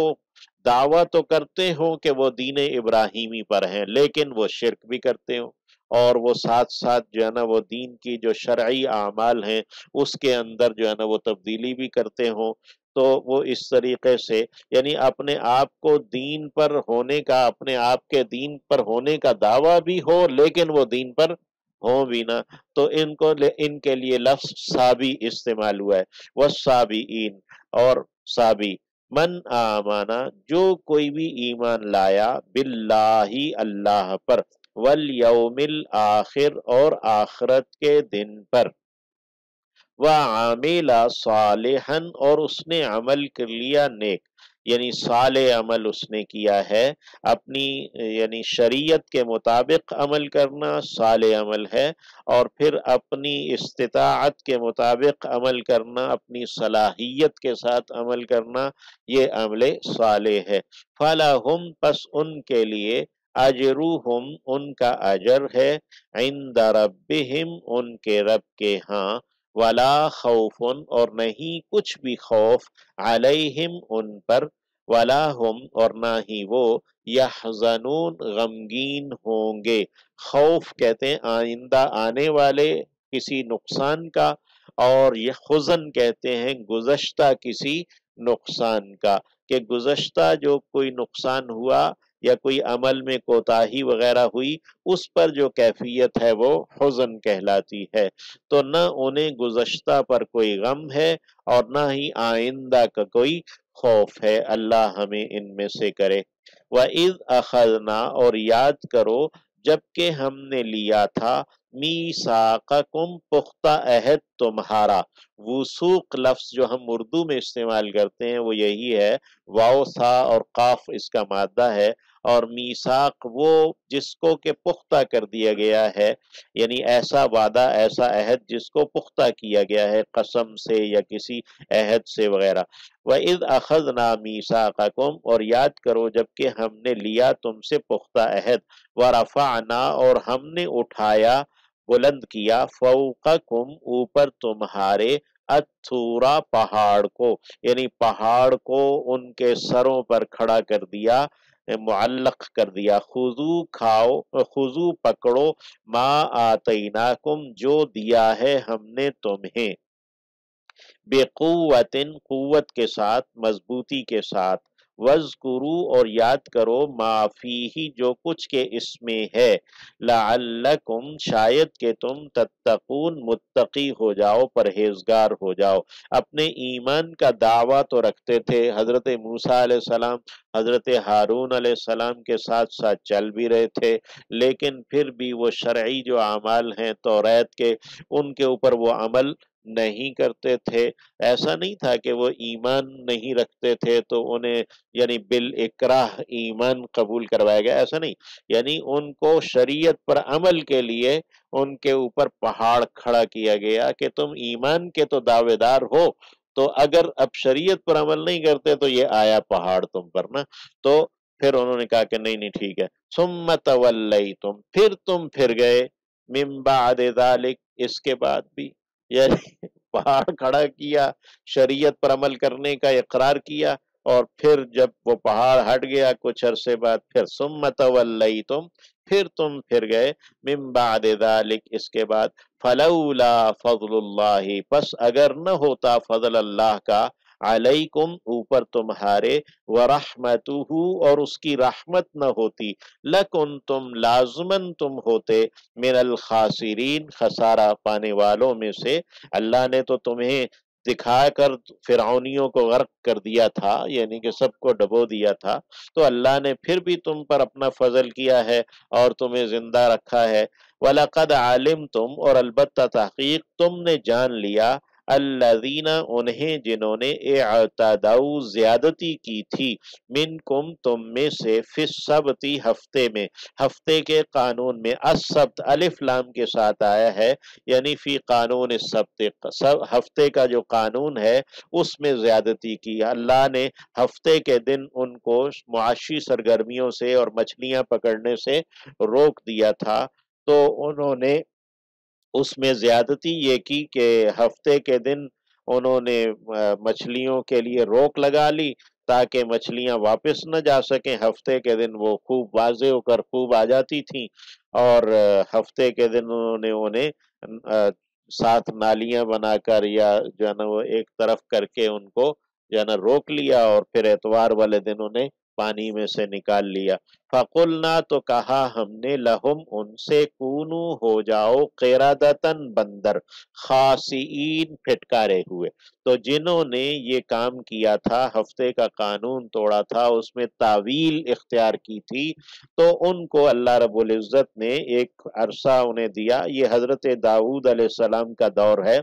دعویٰ تو کرتے ہوں کہ وہ دین ابراہیمی پر ہیں، لیکن وہ شرک بھی کرتے ہوں، اور وہ ساتھ ساتھ جو ہے نا وہ دین کی جو شرعی اعمال ہیں اس کے اندر جو ہے نا وہ تبدیلی بھی کرتے ہوں۔ تو وہ اس طریقے سے یعنی اپنے آپ کو دین پر ہونے کا، اپنے آپ کے دین پر ہونے کا دعویٰ بھی ہو لیکن وہ دین پر ہوں بھی نہ، تو ان کے لیے لفظ صابی استعمال ہوا ہے۔ والصابئین اور صابی، من آمانا جو کوئی بھی ایمان لایا، باللہ اللہ پر، والیوم الآخر اور آخرت کے دن پر، وعامل صالحا اور اس نے عمل کر لیا نیک، یعنی صالح عمل اس نے کیا ہے، اپنی یعنی شریعت کے مطابق عمل کرنا صالح عمل ہے، اور پھر اپنی استطاعت کے مطابق عمل کرنا، اپنی صلاحیت کے ساتھ عمل کرنا، یہ عمل صالح ہے۔ فَلَهُمْ پس ان کے لیے اجرہم ان کا اجر ہے، عند ربہم ان کے رب کے ہاں، ولا خوف اور نہیں کچھ بھی خوف، علیہم ان پر، ولا ہم اور نہ ہی وہ، یحزنون غمگین ہوں گے۔ خوف کہتے ہیں آئندہ آنے والے کسی نقصان کا، اور یہ حزن کہتے ہیں گزشتہ کسی نقصان کا، کہ گزشتہ جو کوئی نقصان ہوا یا کوئی عمل میں کوتاہی وغیرہ ہوئی، اس پر جو کیفیت ہے وہ حزن کہلاتی ہے۔ تو نہ انہیں گزشتہ پر کوئی غم ہے اور نہ ہی آئندہ کا کوئی خوف ہے، اللہ ہمیں ان میں سے کرے۔ وَإِذْ أَخَذْنَا اور یاد کرو جبکہ ہم نے لیا تھا، میثاقکم پختہ عہد تمہارا۔ وثوق لفظ جو ہم اردو میں استعمال کرتے ہیں وہ یہی ہے، واو سا اور قاف اس کا مادہ ہے، اور میثاق وہ جس کو کہ پختہ کر دیا گیا ہے، یعنی ایسا وعدہ، ایسا عہد جس کو پختہ کیا گیا ہے قسم سے یا کسی عہد سے وغیرہ۔ وَإِذْ أَخَذْنَا مِيثَاقَكُمْ اور یاد کرو جبکہ ہم نے لیا تم سے پختہ عہد، وَرَفَعْنَا اور ہم نے اٹھایا، بلند کیا، فوقکم اوپر تمہارے، الطورا پہاڑ کو، یعنی پہاڑ کو ان کے سروں پر کھڑا کر دیا، معلق کر دیا، خذو کھاؤ، خذو پکڑو، ما آتیناکم جو دیا ہے ہم نے تمہیں، بقوت قوت کے ساتھ، مضبوطی کے ساتھ، وَاذْكُرُوا اور یاد کرو، ما فیہ جو کچھ کے اس میں ہے، لعلکم شاید کہ تم تتقون متقی ہو جاؤ، پرہیزگار ہو جاؤ۔ اپنے ایمان کا دعویٰ تو رکھتے تھے، حضرت موسیٰ علیہ السلام حضرت ہارون علیہ السلام کے ساتھ ساتھ چل بھی رہے تھے، لیکن پھر بھی وہ شرعی جو اعمال ہیں توریت کے، ان کے اوپر وہ عمل نہیں کرتے تھے۔ ایسا نہیں تھا کہ وہ ایمان نہیں رکھتے تھے تو انہیں یعنی بالاکراہ ایمان قبول کروایا گیا، ایسا نہیں، یعنی ان کو شریعت پر عمل کے لیے ان کے اوپر پہاڑ کھڑا کیا گیا کہ تم ایمان کے تو دعوے دار ہو، تو اگر اب شریعت پر عمل نہیں کرتے تو یہ آیا پہاڑ تم پر نا۔ تو پھر انہوں نے کہا کہ نہیں نہیں ٹھیک ہے، ثم تولیتم پھر تم پھر گئے، من بعد ذلک اس کے بعد بھی، یعنی پہاڑ کھڑا کیا، شریعت پر عمل کرنے کا اقرار کیا، اور پھر جب وہ پہاڑ ہٹ گیا کچھ عرصے بعد پھر ثم تولیتم پھر تم پھر گئے، من بعد ذلک اس کے بعد، فلولا فضل اللہ پس اگر نہ ہوتا فضل اللہ کا، علیکم اوپر تمہارے، ورحمتہ اور اس کی رحمت نہ ہوتی، لکنتم لازمن تم ہوتے، من الخاسرین خسارہ پانے والوں میں سے۔ اللہ نے تو تمہیں دکھا کر فرعونیوں کو غرق کر دیا تھا، یعنی کہ سب کو ڈبو دیا تھا، تو اللہ نے پھر بھی تم پر اپنا فضل کیا ہے اور تمہیں زندہ رکھا ہے۔ وَلَقَدْ عَلِمْتُمْ اور البتہ تحقیق تم نے جان لیا، الذین انہیں جنہوں نے اعتدوا زیادتی کی تھی منکم تم میں سے فی السبت ہفتے میں، ہفتے کے قانون میں، السبت الف لام کے ساتھ آیا ہے، یعنی فی قانون السبت، ہفتے کا جو قانون ہے اس میں زیادتی کی۔ اللہ نے ہفتے کے دن ان کو معاشی سرگرمیوں سے اور مچھلیاں پکڑنے سے روک دیا تھا، تو انہوں نے اس میں زیادتی یہ کی کہ ہفتے کے دن انہوں نے مچھلیوں کے لیے روک لگا لی تاکہ مچھلیاں واپس نہ جا سکیں۔ ہفتے کے دن وہ خوب واضح ہو کر خوب آ جاتی تھیں، اور ہفتے کے دن انہوں نے انہیں ساتھ نالیاں بنا کر یا جو ہے نا وہ ایک طرف کر کے ان کو جو ہے نا روک لیا، اور پھر اتوار والے دن انہیں پانی میں سے نکال لیا۔ فَقُلْنَا تو کہا ہم نے لہم ان سے کونو ہو جاؤ قردۃً بندر خاسئین پھٹکارے ہوئے۔ تو جنہوں نے یہ کام کیا تھا، ہفتے کا قانون توڑا تھا، اس میں تعویل اختیار کی تھی، تو ان کو اللہ رب العزت نے ایک عرصہ انہیں دیا۔ یہ حضرت داؤد علیہ السلام کا دور ہے،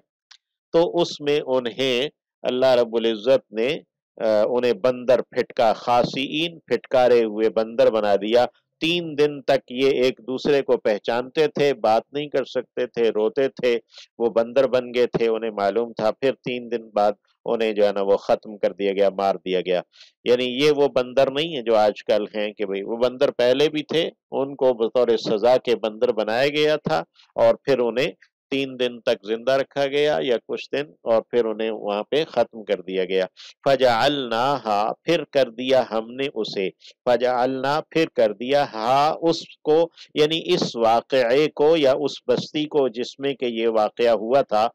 تو اس میں انہیں اللہ رب العزت نے انہیں بندر پھٹکا، خاسئین پھٹکارے ہوئے بندر بنا دیا۔ 3 دن تک یہ ایک دوسرے کو پہچانتے تھے، بات نہیں کر سکتے تھے، روتے تھے، وہ بندر بن گئے تھے، انہیں معلوم تھا۔ پھر 3 دن بعد انہیں جو ہے نا وہ ختم کر دیا گیا، مار دیا گیا۔ یعنی یہ وہ بندر نہیں ہے جو آج کل ہیں کہ بھئی وہ بندر پہلے بھی تھے، ان کو بطور سزا کے بندر بنایا گیا تھا، اور پھر انہیں 3 دن تک زندہ رکھا گیا یا کچھ دن، اور پھر انہیں وہاں پہ ختم کر دیا گیا۔ فَجَعَلْنَاهَا پھر کر دیا ہم نے اسے، فَجَعَلْنَا پھر کر دیا ہا اس کو، یعنی اس واقعے کو یا اس بستی کو جس میں کہ یہ واقعہ ہوا تھا،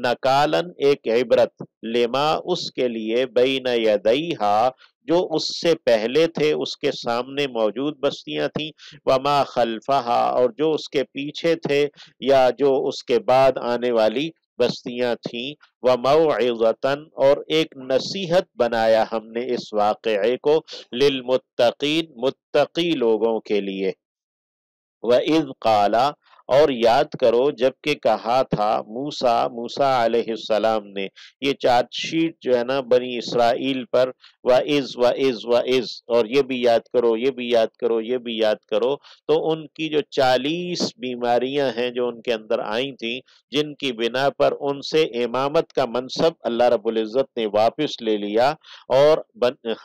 نکالن ایک عبرت، لما اس کے لیے، بین یدیہا جو اس سے پہلے تھے، اس کے سامنے موجود بستیاں تھیں، وما خلفہا اور جو اس کے پیچھے تھے یا جو اس کے بعد آنے والی بستیاں تھیں، وَمَوْعِظَةً اور ایک نصیحت بنایا ہم نے اس واقعے کو، للمتقین متقی لوگوں کے لیے۔ وَإِذْ قَالَ اور یاد کرو جبکہ کہا تھا موسیٰ علیہ السلام نے، یہ چارج شیٹ جو ہے نا بنی اسرائیل پر، وَإِذْ اور یہ بھی یاد کرو، یہ بھی یاد کرو، یہ بھی یاد کرو، تو ان کی جو 40 بیماریاں ہیں جو ان کے اندر آئی تھیں، جن کی بنا پر ان سے امامت کا منصب اللہ رب العزت نے واپس لے لیا، اور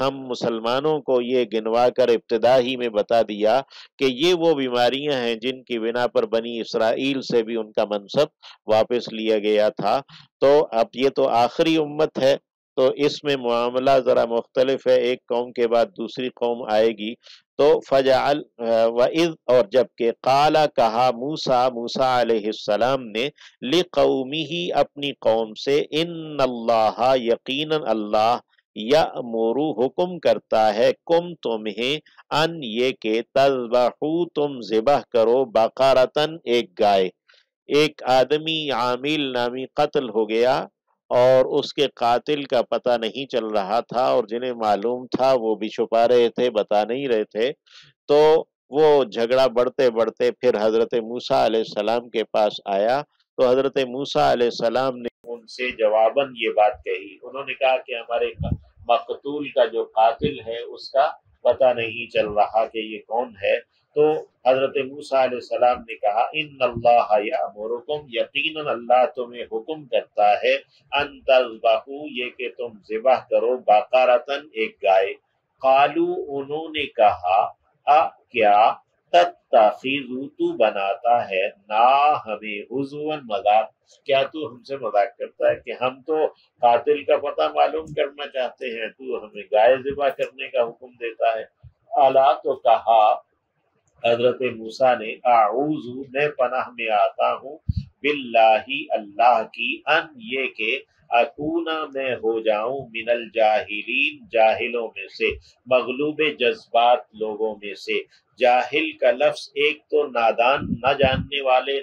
ہم مسلمانوں کو یہ گنوا کر ابتدا ہی میں بتا دیا کہ یہ وہ بیماریاں ہیں جن کی بنا پر بنی اسرائیل سے بھی ان کا منصب واپس لیا گیا تھا۔ تو اب یہ تو آخری امت ہے، تو اس میں معاملہ ذرا مختلف ہے، ایک قوم کے بعد دوسری قوم آئے گی۔ تو فجعل وَإِذْ اور جبکہ قال کہا موسیٰ علیہ السلام نے، لقومہ اپنی قوم سے، ان اللہ یقیناً اللہ، یأمرو حکم کرتا ہے، کم تمہیں، ان یہ کہ تذبحو تم ذبح کرو، بقرۃً ایک گائے۔ ایک آدمی عامل نامی قتل ہو گیا، اور اس کے قاتل کا پتہ نہیں چل رہا تھا، اور جنہیں معلوم تھا وہ بھی چھپا رہے تھے، بتا نہیں رہے تھے، تو وہ جھگڑا بڑھتے بڑھتے پھر حضرت موسیٰ علیہ السلام کے پاس آیا، تو حضرت موسیٰ علیہ السلام نے ان سے جواباً یہ بات کہی، انہوں نے کہا کہ ہمارے مقتول کا جو قاتل ہے اس کا پتہ نہیں چل رہا کہ یہ کون ہے۔ تو حضرت موسیٰ علیہ السلام نے کہا، ان اللہ یأمرکم یقیناً اللہ تمہیں حکم کرتا ہے، ان تذبحوا یہ کہ تم ذبح کرو، بقرۃً ایک گائے۔ قالو انہوں نے کہا، کیا تتخذ تو بناتا ہے نا ہمیں ہزواً مذاق، کیا تو ہم سے مذاق کرتا ہے کہ ہم تو قاتل کا پتہ معلوم کرنا چاہتے ہیں، تو ہمیں گائے ذبح کرنے کا حکم دیتا ہے۔ الا تو کہا حضرت موسیٰ نے، اعوذ میں پناہ میں آتا ہوں، باللہ اللہ کی، ان یہ کہ اکونا میں ہو جاؤں، من الجاہلین جاہلوں میں سے، مغلوب جذبات لوگوں میں سے۔ جاہل کا لفظ ایک تو نادان نہ جاننے والے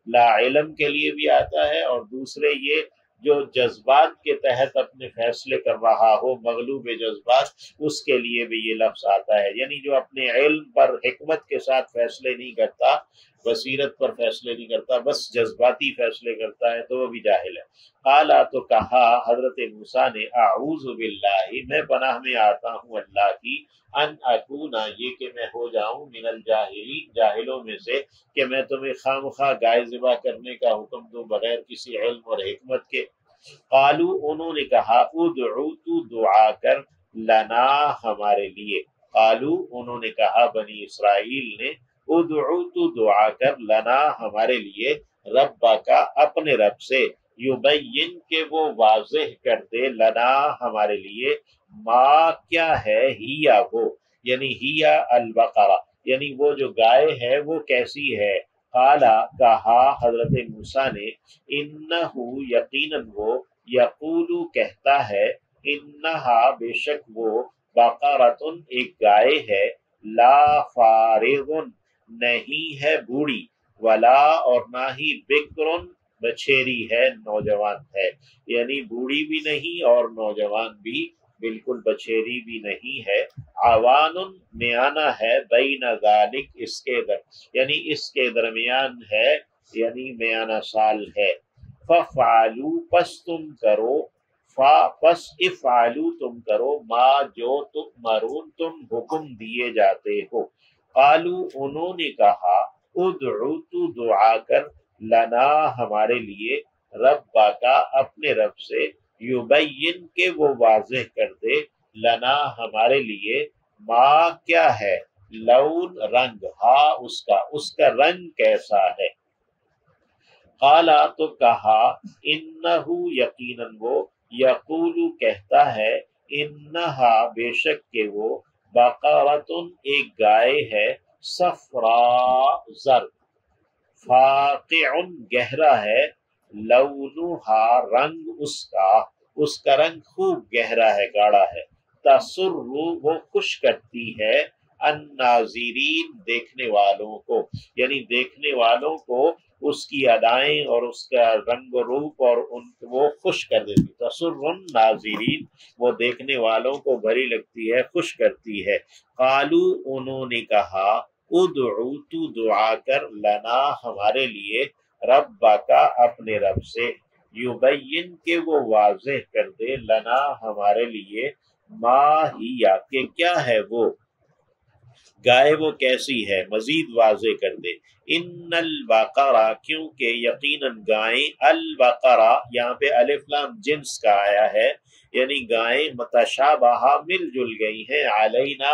لا علم کے لیے بھی آتا ہے، اور دوسرے یہ جو جذبات کے تحت اپنے فیصلے کر رہا ہو، مغلوب جذبات، اس کے لیے بھی یہ لفظ آتا ہے، یعنی جو اپنے علم پر حکمت کے ساتھ فیصلے نہیں کرتا، بصیرت پر فیصلے نہیں کرتا، بس جذباتی فیصلے کرتا ہے تو وہ بھی جاہل ہے۔ قالا تو کہا حضرت موسیٰ نے اعوذ باللہ میں پناہ میں آتا ہوں اللہ کی، ان اکونا یہ کہ میں ہو جاؤں من الجاہلین جاہلوں میں سے، کہ میں تمہیں خواہ گائے ذبح کرنے کا حکم دوں بغیر کسی علم اور حکمت کے۔ قالو انہوں نے کہا ادعو تو دعا کر لنا ہمارے لیے، قالو انہوں نے کہا بنی اسرائیل نے ادعو تو دعا کر لنا ہمارے لیے ربا کا اپنے رب سے، یبین کہ وہ واضح کر دے لنا ہمارے لیے ما کیا ہے ہیا وہ، یعنی ہیا البقرہ یعنی وہ جو گائے ہے وہ کیسی ہے۔ قالا کہا حضرت موسیٰ نے انہو یقیناً وہ یقولو کہتا ہے انہا بے شک وہ بقرۃ ایک گائے ہے لا فارغن نہیں ہے بوڑھی ولا اور نہ ہی بکرن بچھیری ہے نوجوان ہے، یعنی بوڑھی بھی نہیں اور نوجوان بھی بالکل بچھیری بھی نہیں ہے، عوان میانہ ہے بین ذالک اس کے یعنی اس کے درمیان ہے، یعنی میانہ سال ہے۔ ففعلوا پس تم کرو، پس افعلوا تم کرو ما جو تؤمرون تم حکم دیے جاتے ہو۔ قالو انہوں نے کہا ادعو تو دعا کر لنا ہمارے لیے ربا کا اپنے رب سے، یبین کہ وہ واضح کر دے لنا ہمارے لیے ما کیا ہے لون رنگ اس کا رنگ کیسا ہے۔ قالا تو کہا انہو یقیناً وہ یقولو کہتا ہے انہا بے شک کہ وہ بقرۃ ایک گائے ہے صفراء زرد، فاقع گہرا ہے، لونہا رنگ اس کا رنگ خوب گہرا ہے گاڑا ہے، تسر وہ خوش کرتی ہے الناظرین دیکھنے والوں کو، یعنی دیکھنے والوں کو اس کی ادائیں اور اس کا رنگ و روپ اور وہ خوش کر دیتی، تسر الناظرین وہ دیکھنے والوں کو بھری لگتی ہے، خوش کرتی ہے۔ قالو انہوں نے کہا ادعو تو دعا کر لنا ہمارے لیے ربا کا اپنے رب سے، یبین کہ وہ واضح کر دے لنا ہمارے لیے ما ہیا کہ کیا ہے وہ گائے وہ کیسی ہے، مزید واضح کر دے۔ ان البقرہ کیونکہ یقیناً گائیں، البقرہ یہاں پہ الف لام جنس کا آیا ہے، یعنی گائیں متشابہ مل جل گئی ہیں علینا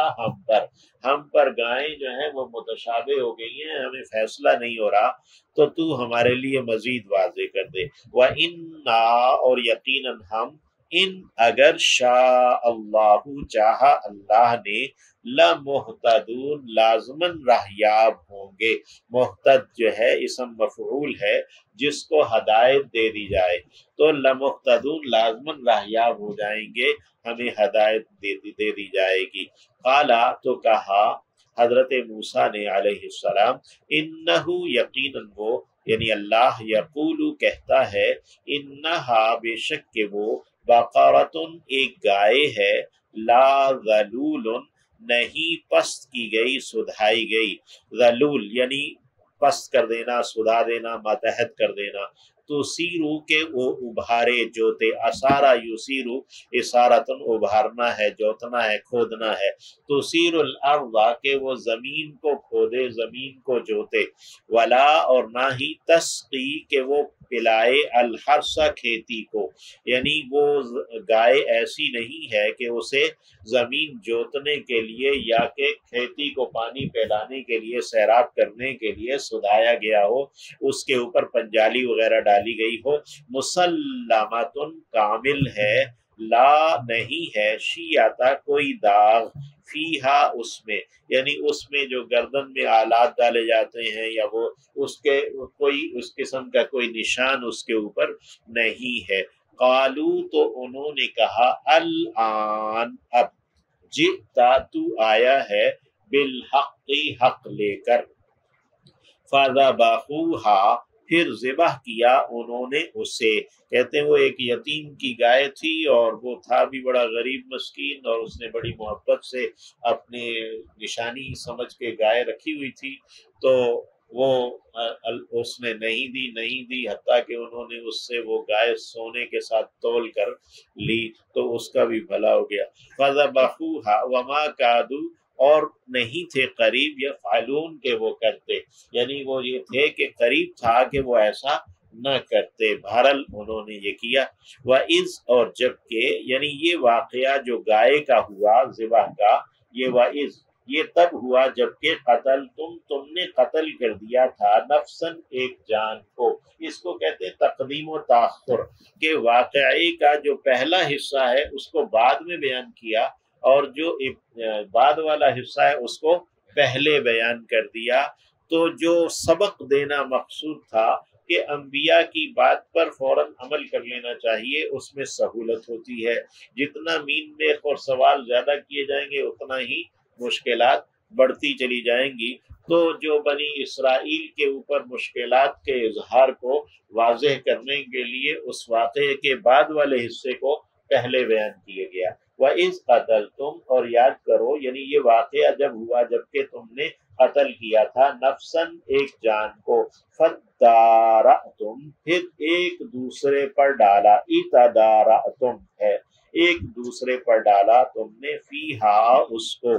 ہم پر گائیں جو ہیں وہ متشابہ ہو گئی ہیں، ہمیں فیصلہ نہیں ہو رہا تو تو ہمارے لیے مزید واضح کر دے۔ وَإِنَّا اور یقیناً ہم، ان اگر شاء اللہ چاہا اللہ نے، لمحتدون لازماً راہیاب ہوں گے۔ محتد جو ہے اسم مفعول ہے جس کو ہدایت دے دی جائے، تو لمحتدون لازماً راہیاب ہو جائیں گے، ہمیں ہدایت دے دی جائے گی۔ قالا تو کہا حضرت موسیٰ نے علیہ السلام انہو یقیناً وہ یعنی اللہ یقولو کہتا ہے انہا بے شک کہ وہ بقرۃ ایک گائے ہے لا ذلول نہیں پست کی گئی سدھائی گئی، ذلول یعنی پست کر دینا، سدھا دینا، ماتحت کر دینا، تو سیرو کہ وہ ابھارے جوتے، اسارا یسیرو اسارتن ابھارنا ہے، جوتنا ہے، کھودنا ہے، تو سیر الارض کہ وہ زمین کو کھودے، زمین کو جوتے، ولا اور نہ ہی تسقی کہ وہ پلائے الحرث کھیتی کو، یعنی وہ گائے ایسی نہیں ہے کہ اسے زمین جوتنے کے لیے یا کہ کھیتی کو پانی پلانے کے لیے، سیراب کرنے کے لیے سدھایا گیا ہو، اس کے اوپر پنجالی وغیرہ ڈالی گئی ہو، مسلمتن کامل ہے، لا نہیں ہے، شیعتا کوئی داغ، فیہا اس میں یعنی اس میں جو گردن میں آلات ڈالے جاتے ہیں یا وہ اس کے کوئی اس قسم کا کوئی نشان اس کے اوپر نہیں ہے۔ قالو تو انہوں نے کہا الآن اب، جئتا تو آیا ہے بالحق حق لے کر، فذبحوها پھر ذبح کیا انہوں نے اسے، کہتے ہیں وہ ایک یتیم کی گائے تھی اور وہ تھا بھی بڑا غریب مسکین، اور اس نے بڑی محبت سے اپنے نشانی سمجھ کے گائے رکھی ہوئی تھی، تو وہ اس نے نہیں دی حتیٰ کہ انہوں نے اس سے وہ گائے سونے کے ساتھ تول کر لی تو اس کا بھی بھلا ہو گیا۔ فَذَبَحُوهَا وَمَا كَادُوا اور نہیں تھے قریب یفعلون کہ وہ کرتے، یعنی وہ یہ تھے کہ قریب تھا کہ وہ ایسا نہ کرتے، بہرحال انہوں نے یہ کیا۔ وَإِذْ اور جبکہ یعنی یہ واقعہ جو گائے کا ہوا ذبح کا، یہ وَإِذْ یہ تب ہوا جبکہ قتل تم نے قتل کر دیا تھا نفسن ایک جان کو۔ اس کو کہتے ہیں تقدیم و تاخر، کہ واقعے کا جو پہلا حصہ ہے اس کو بعد میں بیان کیا اور جو بعد والا حصہ ہے اس کو پہلے بیان کر دیا۔ تو جو سبق دینا مقصود تھا کہ انبیاء کی بات پر فوراً عمل کر لینا چاہیے، اس میں سہولت ہوتی ہے۔ جتنا مین میخ اور سوال زیادہ کیے جائیں گے اتنا ہی مشکلات بڑھتی چلی جائیں گی۔ تو جو بنی اسرائیل کے اوپر مشکلات کے اظہار کو واضح کرنے کے لیے اس واقعے کے بعد والے حصے کو پہلے بیان کیا گیا۔ وَإِذْ قَتَلْتُمْ اور یاد کرو یعنی یہ واقعہ جب ہوا جبکہ تم نے قتل کیا تھا نفسن ایک جان کو، فَادَّارَأْتُمْ پھر ایک دوسرے پر ڈالا، اِتَدَارَأْتُمْ ہے ایک دوسرے پر ڈالا تم نے، فیہا اس کو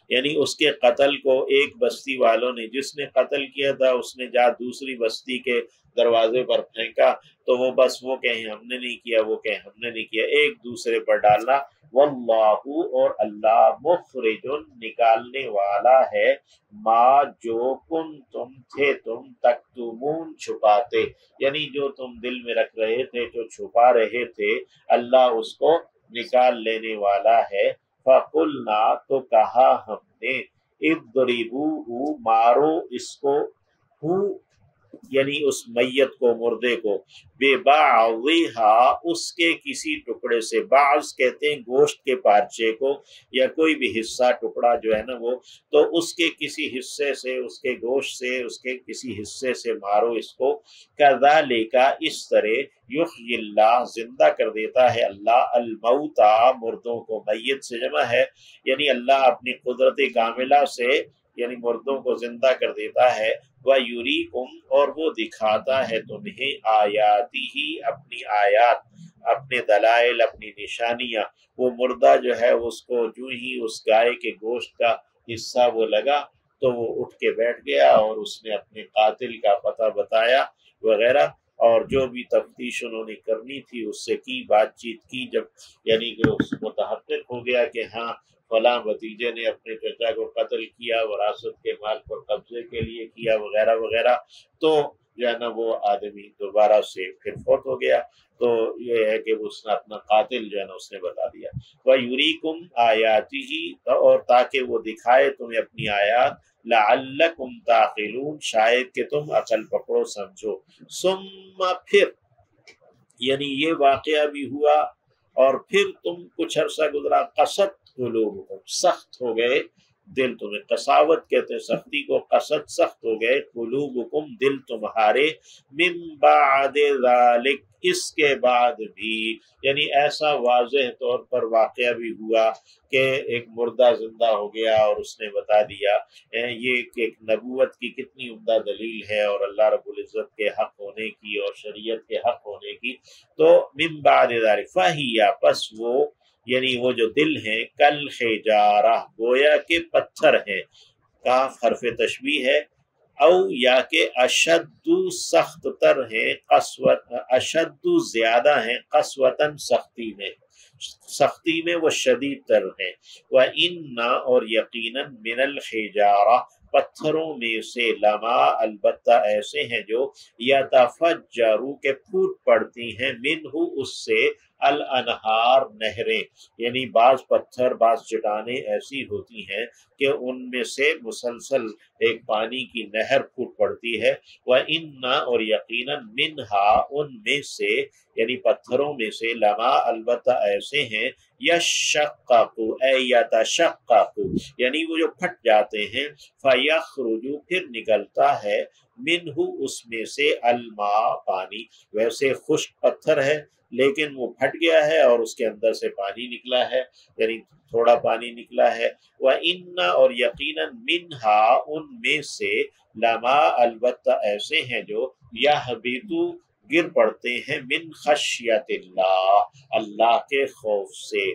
یعنی اس کے قتل کو ایک بستی والوں نے، جس نے قتل کیا تھا اس نے جا دوسری بستی کے دروازے پر پھینکا تو وہ بس وہ کہیں ہم نے نہیں کیا، وہ کہیں ہم نے نہیں کیا، ایک دوسرے پر ڈالنا۔ واللہ اور اللہ مخرج نکالنے والا ہے، ما جو تم تھے تم تکتمون چھپاتے، یعنی جو تم دل میں رکھ رہے تھے جو چھپا رہے تھے اللہ اس کو نکال لینے والا ہے۔ فَقُلْنَا تو کہا ہم نے، اضربوہ مارو اس کو، یعنی اس میت کو مردے کو، ببعضھا اس کے کسی ٹکڑے سے، بعض کہتے ہیں گوشت کے پارچے کو یا کوئی بھی حصہ ٹکڑا جو ہے نا وہ، تو اس کے کسی حصے سے، اس کے گوشت سے، اس کے کسی حصے سے مارو اس کو، کذالک اس طرح، یحیی اللہ زندہ کر دیتا ہے اللہ، الموتى مردوں کو، میت سے جمع ہے یعنی اللہ اپنی قدرت کاملہ سے یعنی مردوں کو زندہ کر دیتا ہے، وَيُرِيكُمْ اور وہ دکھاتا ہے تمہیں، آیاتہ اپنی آیات، اپنے دلائل، اپنی نشانیاں۔ وہ مردہ جو ہے اس کو جو ہی اس گائے کے گوشت کا حصہ وہ لگا تو وہ اٹھ کے بیٹھ گیا اور اس نے اپنے قاتل کا پتہ بتایا وغیرہ، اور جو بھی تفتیش انہوں نے کرنی تھی اس سے کی، بات چیت کی، جب یعنی کہ اس متحقق ہو گیا کہ ہاں فلاں بھتیجے نے اپنے چچا کو قتل کیا، وراثت کے مال پر قبضے کے لیے کیا وغیرہ وغیرہ، تو جو ہے نا وہ آدمی دوبارہ سے پھر فوت ہو گیا۔ تو یہ ہے کہ اس نے اپنا قاتل جو ہے نا اس نے بتا دیا۔ وَيُرِيكُمْ آیاتہ اور تاکہ وہ دکھائے تمہیں اپنی آیات، لعلکم تعقلون شاید کہ تم عقل پکڑو سمجھو۔ ثم پھر یعنی یہ واقعہ بھی ہوا اور پھر تم کچھ عرصہ گزرا، قست قلوبکم سخت ہو گئے دل تمہیں، قساوت کہتے ہیں سختی کو، قست سخت ہو گئے، قلوبکم دل تمہارے، من بعد ذالک اس کے بعد بھی، یعنی ایسا واضح طور پر واقعہ بھی ہوا کہ ایک مردہ زندہ ہو گیا اور اس نے بتا دیا، یہ ایک نبوت کی کتنی عمدہ دلیل ہے اور اللہ رب العزت کے حق ہونے کی اور شریعت کے حق ہونے کی۔ تو من بعد ذالک فہی پس وہ یعنی وہ جو دل ہیں، کل حجارہ گویا کے پتھر ہیں، کاف حرف تشبیہ ہے، او یا کہ اشد سخت تر ہیں، قسوت اشد زیادہ ہیں، قسوتاً سختی میں وہ شدید تر ہیں، وَإِنَّ اور یقیناً من الحجارہ پتھروں میں سے، لما البتہ ایسے ہیں جو یتفجر کے پھوٹ پڑتی ہیں، منہ اس سے، الانہار نہریں، یعنی بعض پتھر بعض چٹانیں ایسی ہوتی ہیں کہ ان میں سے مسلسل ایک پانی کی نہر پھوٹ پڑتی ہے، وَإِنَّ اور یقیناً منہا ان میں سے یعنی پتھروں میں سے، لما البتہ ایسے ہیں، یشقق اے یتشقق یعنی وہ جو پھٹ جاتے ہیں، فیخرج پھر نکلتا ہے، منہ اس میں سے، الماء پانی، ویسے خشک پتھر ہے لیکن وہ پھٹ گیا ہے اور اس کے اندر سے پانی نکلا ہے، یعنی تھوڑا پانی نکلا ہے، وَإِنَّ اور یقیناً منہا ان میں سے، لما البتہ ایسے ہیں جو یہبطو گر پڑتے ہیں من خشیت اللہ اللہ کے خوف سے.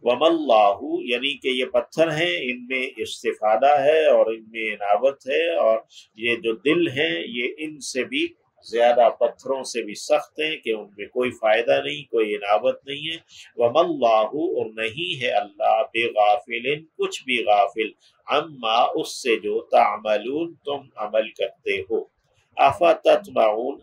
وَمَا اللَّهُ یعنی کہ یہ پتھر ہیں ان میں استفادہ ہے اور ان میں عنابت ہے، اور یہ جو دل ہیں یہ ان سے بھی زیادہ پتھروں سے بھی سخت ہیں کہ ان میں کوئی فائدہ نہیں، کوئی عنابت نہیں ہے. وَمَا اللَّهُ اور نہیں ہے اللہ بغافل کچھ بھی غافل عما اس سے جو تعملون تم عمل کرتے ہو. افتطمعون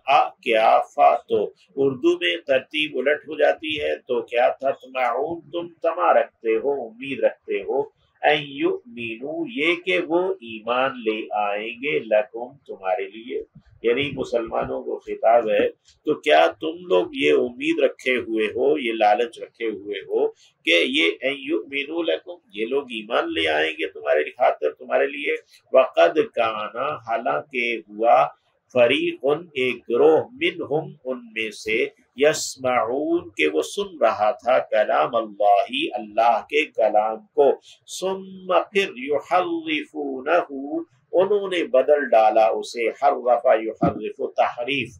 کیا فا تو اردو میں ترتیب الٹ ہو جاتی ہے، تو کیا تطمعون تم طمع رکھتے ہو، امید رکھتے ہو، ان یؤمنو یہ کہ وہ ایمان لے آئیں گے لکم تمہارے لیے، یعنی مسلمانوں کو خطاب ہے. تو کیا تم لوگ یہ امید رکھے ہوئے ہو، یہ لالچ رکھے ہوئے ہو کہ یہ ان یؤمنو لکم یہ لوگ ایمان لے آئیں گے تمہارے خاطر تمہارے لیے. وقد کانا حالانکہ ہوا فریق ایک گروہ منہم ان میں سے یسمعون کہ وہ سن رہا تھا کلام اللہ اللہ کے کلام کو، ثم پھر یحرفونہ انہوں نے بدل ڈالا اسے، حرف یحرف تحریف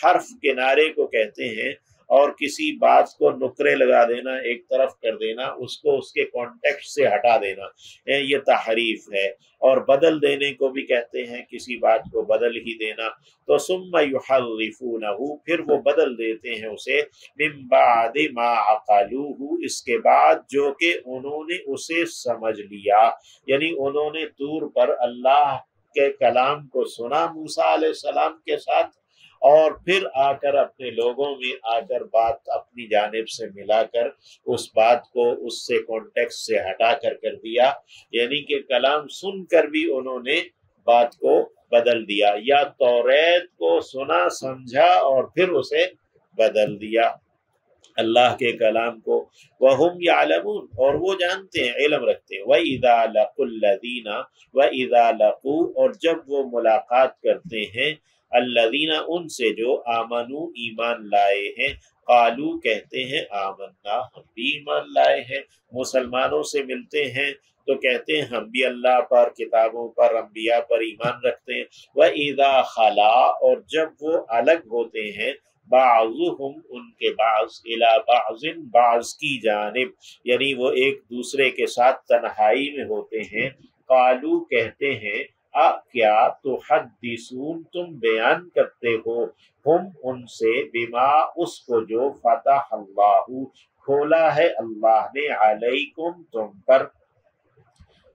حرف کنارے کو کہتے ہیں، اور کسی بات کو نکرے لگا دینا، ایک طرف کر دینا، اس کو اس کے کانٹیکسٹ سے ہٹا دینا، یہ تحریف ہے. اور بدل دینے کو بھی کہتے ہیں، کسی بات کو بدل ہی دینا. تو ثم یحرفونہ پھر وہ بدل دیتے ہیں اسے، من بعد ما عقلوہ اس کے بعد جو کہ انہوں نے اسے سمجھ لیا، یعنی انہوں نے طور پر اللہ کے کلام کو سنا موسیٰ علیہ السلام کے ساتھ، اور پھر آ کر اپنے لوگوں میں آ کر بات اپنی جانب سے ملا کر اس بات کو اس سے کانٹیکسٹ سے ہٹا کر دیا، یعنی کہ کلام سن کر بھی انہوں نے بات کو بدل دیا، یا توریت کو سنا سمجھا اور پھر اسے بدل دیا اللہ کے کلام کو. وَهُمْ يَعْلَمُونَ اور وہ جانتے ہیں، علم رکھتے ہیں. وَإِذَا لَقُوا الَّذِينَ وَإِذَا لَقُوا اور جب وہ ملاقات کرتے ہیں، الذین ان سے جو آمنو ایمان لائے ہیں، قالو کہتے ہیں آمنا ہم بھی ایمان لائے ہیں. مسلمانوں سے ملتے ہیں تو کہتے ہیں ہم بھی اللہ پر، کتابوں پر، انبیاء پر ایمان رکھتے ہیں. وَإِذَا خَلَا اور جب وہ الگ ہوتے ہیں، بعضهم ان کے بعض الی بعض بعض کی جانب، یعنی وہ ایک دوسرے کے ساتھ تنہائی میں ہوتے ہیں، قالو کہتے ہیں کیا تحدثون تم بیان کرتے ہو، ہم ان سے بما اس کو جو فتح اللہ کھولا ہے اللہ نے علیکم تم پر،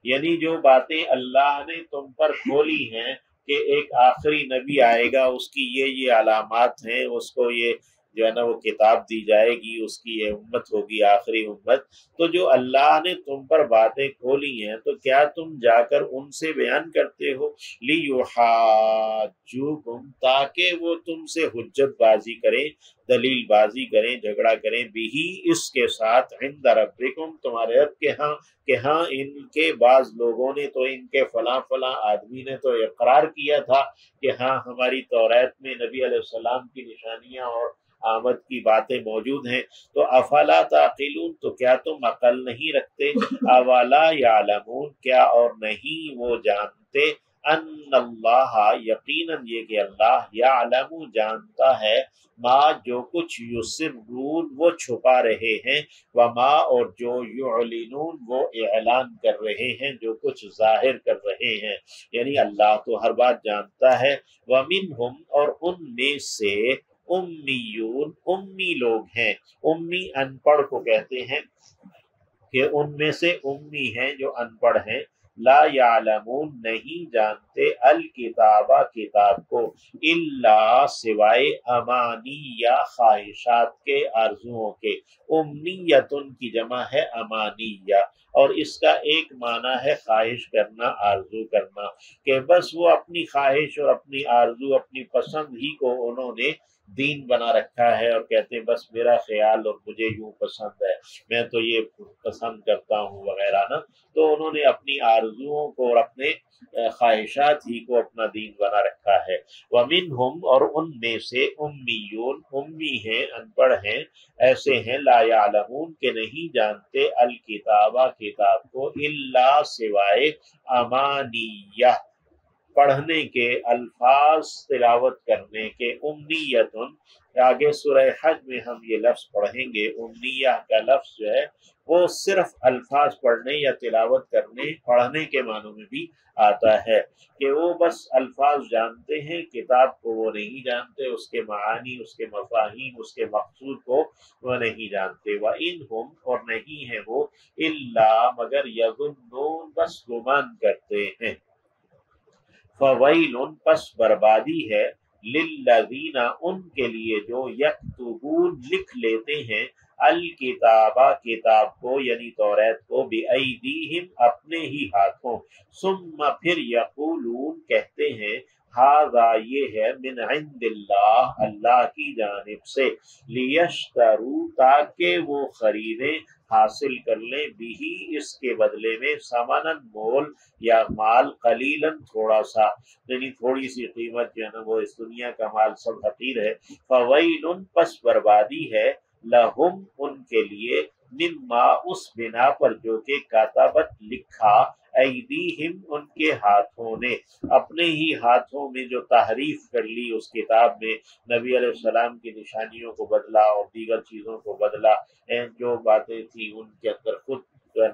یعنی جو باتیں اللہ نے تم پر کھولی ہیں کہ ایک آخری نبی آئے گا، اس کی یہ علامات ہیں، اس کو یہ جو ہے نا وہ کتاب دی جائے گی، اس کی یہ امت ہوگی آخری امت. تو جو اللہ نے تم پر باتیں کھولی ہیں تو کیا تم جا کر ان سے بیان کرتے ہو، لیحاجوکم تاکہ وہ تم سے حجت بازی کریں، دلیل بازی کریں، جھگڑا کریں، بھی اس کے ساتھ عند ربکم تمہارے رب کے ہاں، کہ ہاں ان کے بعض لوگوں نے تو، ان کے فلاں فلاں آدمی نے تو اقرار کیا تھا کہ ہاں ہماری توریت میں نبی علیہ السلام کی نشانیاں اور آمد کی باتیں موجود ہیں. تو افلا تعقلون تو کیا تم عقل نہیں رکھتے، اولا یعلمون کیا اور نہیں وہ جانتے، ان اللہ یقیناً یہ کہ اللہ یعلم جانتا ہے، ما جو کچھ یسرون وہ چھپا رہے ہیں، وما اور جو یعلنون وہ اعلان کر رہے ہیں، جو کچھ ظاہر کر رہے ہیں، یعنی اللہ تو ہر بات جانتا ہے. ومنہم اور ان میں سے امیون امی لوگ ہیں، امی ان پڑھ کو کہتے ہیں کہ ان میں سے امی ہیں جو ان پڑھ ہیں، لا یعلمون نہیں جانتے، الکتابہ کتاب کو، الا سوائے امانی یا خواہشات کے، آرزوؤں کے. امیتن کی جمع ہے امانیہ، اور اس کا ایک معنی ہے خواہش کرنا، آرزو کرنا، کہ بس وہ اپنی خواہش اور اپنی آرزو، اپنی پسند ہی کو انہوں نے دین بنا رکھا ہے، اور کہتے ہیں بس میرا خیال اور مجھے یوں پسند ہے، میں تو یہ پسند کرتا ہوں وغیرہ نا. تو انہوں نے اپنی آرزوؤں کو اور اپنے خواہشات ہی کو اپنا دین بنا رکھا ہے. ومنہم اور ان میں سے امیون امی ہیں، ان پڑھ ہیں، ایسے ہیں، لا یعلمون کہ نہیں جانتے، الکتابہ کتاب کو، الا سوائے امانیہ پڑھنے کے الفاظ تلاوت کرنے کے، امنیتن، آگے سورہ حج میں ہم یہ لفظ پڑھیں گے، امنیہ کا لفظ جو ہے وہ صرف الفاظ پڑھنے یا تلاوت کرنے پڑھنے کے معنوں میں بھی آتا ہے، کہ وہ بس الفاظ جانتے ہیں، کتاب کو وہ نہیں جانتے، اس کے معانی، اس کے مفاہیم، اس کے مقصود کو وہ نہیں جانتے۔ وَإِنْهُمْ، اور نہیں ہے وہ، إِلَّا مگر، يَظُنُّونَ بس گمان کرتے ہیں۔ فَوَيْلٌ پس بربادی ہے، لِلَّذِينَ ان کے لیے جو، یکتبون لکھ لیتے ہیں، الکتابہ کتاب کو یعنی توریت کو، بِأَیْدِیہم اپنے ہی ہاتھوں، ثم پھر یقولون کہتے ہیں، ھذا یہ ہے، من عند اللہ اللہ کی جانب سے، لیشتروا تاکہ وہ خریدیں، حاصل کر لیں، بھی اس کے بدلے میں، ثمناً مول یا مال، قلیلاً تھوڑا سا، یعنی تھوڑی سی قیمت جو ہے نا وہ اس دنیا کا مال سب حقیر ہے۔ فویل پس بربادی ہے، لہم ان کے لیے، مما اس بنا پر جو کہ کاتبت لکھا، ایدیہم ان کے ہاتھوں نے، اپنے ہی ہاتھوں میں جو تحریف کر لی اس کتاب میں، نبی علیہ السلام کی نشانیوں کو بدلا اور دیگر چیزوں کو بدلا، جو باتیں تھی ان کے اندر خود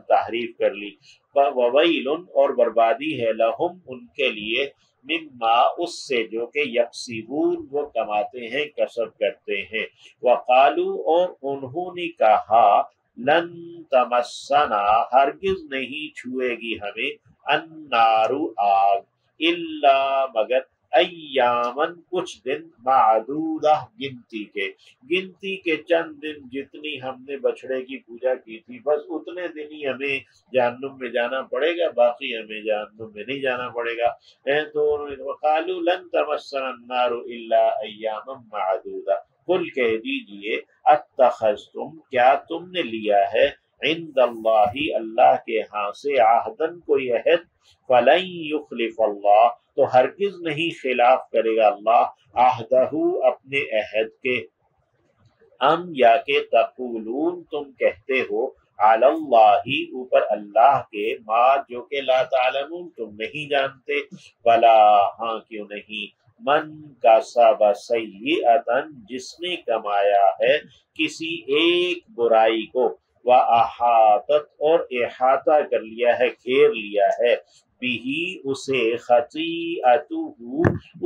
تحریف کر لی۔ وویل اور بربادی ہے، لہم ان کے لیے، مما اس سے جو کہ یکسبون وہ کماتے ہیں، کسب کرتے ہیں۔ وقالو اور انہوں نے کہا، لن تمسنا ہرگز نہیں چھوئے گی ہمیں، النار آگ، الا مگر، ایامن کچھ دن، معدودہ گنتی کے چند دن، جتنی ہم نے بچھڑے کی پوجا کی تھی بس اتنے دن ہی ہمیں جہنم میں جانا پڑے گا، باقی ہمیں جہنم میں نہیں جانا پڑے گا۔ تو وقالوا لن تمسنا النار الا ایاما معدودہ، قل کہہ دیجئے، اتخذتم کیا تم نے لیا ہے، عند اللہ اللہ کے ہاں سے، عہدن کوئی عہد، فلن یخلف اللہ تو ہرگز نہیں خلاف کرے گا اللہ، عہدہ اپنے عہد کے، ام یا کہ تقولون تم کہتے ہو، علی اللہ اوپر اللہ کے، ما جو کہ لا تعلمون تم نہیں جانتے، بلا ہاں کیوں نہیں، من کسب سیئۃ جس نے کمایا ہے کسی ایک برائی کو، وَأَحَاطَتْ اور احاطہ کر لیا ہے، گھیر لیا ہے، بھی اسے، خطیئتہ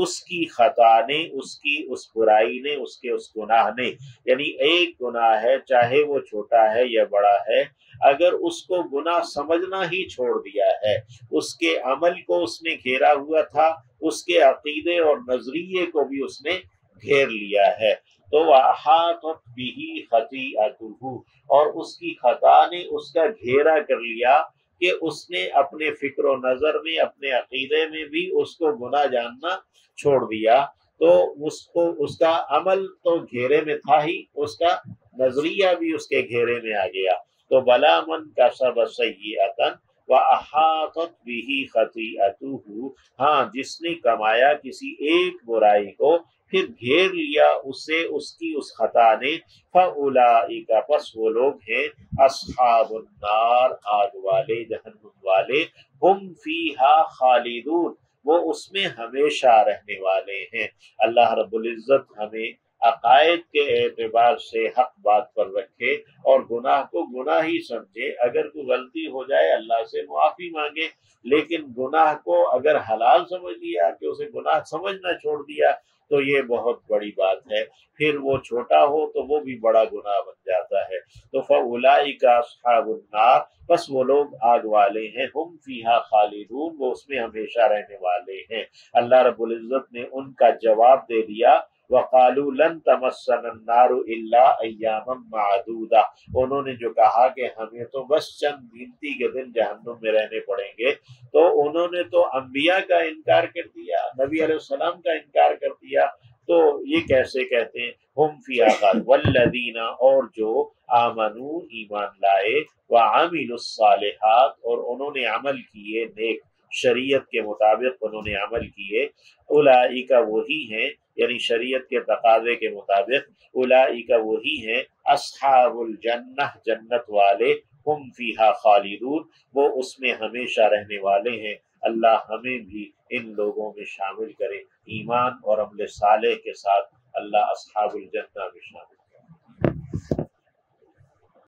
اس کی خطا نے، اس کی اس برائی نے، اس کے اس گناہ نے، یعنی ایک گناہ ہے چاہے وہ چھوٹا ہے یا بڑا ہے، اگر اس کو گناہ سمجھنا ہی چھوڑ دیا ہے، اس کے عمل کو اس نے گھیرا ہوا تھا، اس کے عقیدے اور نظریے کو بھی اس نے گھیر لیا ہے، تو وَأَحَاطَتْ بِهِ خَطِیئَتُهُ اور اس کی خطا نے اس کا گھیرا کر لیا، کہ اس نے اپنے فکر و نظر میں، اپنے عقیدے میں بھی اس کو گناہ جاننا چھوڑ دیا، تو اس کو، اس کا عمل تو گھیرے میں تھا ہی، اس کا نظریہ بھی اس کے گھیرے میں آ گیا، تو بلا من کسب سیئۃ وَأَحَاطَتْ بِهِ خَطِیئَتُهُ ہاں جس نے کمایا کسی ایک برائی کو، پھر گھیر لیا اسے اس کی اس خطا نے، فَأُولَئِکَ پس وہ لوگ ہیں، اصحاب النار آگ والے، جہنم والے، ہم فیہا خالدون وہ اس میں ہمیشہ رہنے والے ہیں۔ اللہ رب العزت ہمیں عقائد کے اعتبار سے حق بات پر رکھے اور گناہ کو گناہ ہی سمجھے، اگر کوئی غلطی ہو جائے اللہ سے معافی مانگے، لیکن گناہ کو اگر حلال سمجھ لیا کہ اسے گناہ سمجھنا چھوڑ دیا تو یہ بہت بڑی بات ہے، پھر وہ چھوٹا ہو تو وہ بھی بڑا گناہ بن جاتا ہے۔ تو فَأُولَئِکَ أَصْحَابُ النَّارِ بس وہ لوگ آگ والے ہیں، ہم فیہا خالدون وہ اس میں ہمیشہ رہنے والے ہیں۔ اللہ رب العزت نے ان کا جواب دے دیا، وَقَالُوا لَن تَمَسَّنَا النَّارُ إِلَّا أَيَّامًا مَّعْدُودَةً انہوں نے جو کہا کہ ہمیں تو بس چند گنتی کے دن جہنم میں رہنے پڑیں گے، تو انہوں نے تو انبیاء کا انکار کر دیا، نبی علیہ السلام کا انکار کر دیا، تو یہ کیسے کہتے ہیں، ہم فیہا خالدون، والذین اور جو آمنوا ایمان لائے، وعملوا الصالحات اور انہوں نے عمل کیے نیک، شریعت کے مطابق انہوں نے عمل کیے، اولئک وہی ہیں، یعنی شریعت کے تقاضے کے مطابق، اولئک وہی ہیں، اصحاب الجنہ جنت والے، ہم فیہا خالدون، وہ اس میں ہمیشہ رہنے والے ہیں۔ اللہ ہمیں بھی ان لوگوں میں شامل کرے، ایمان اور عمل صالح کے ساتھ اللہ اصحاب الجنہ میں شامل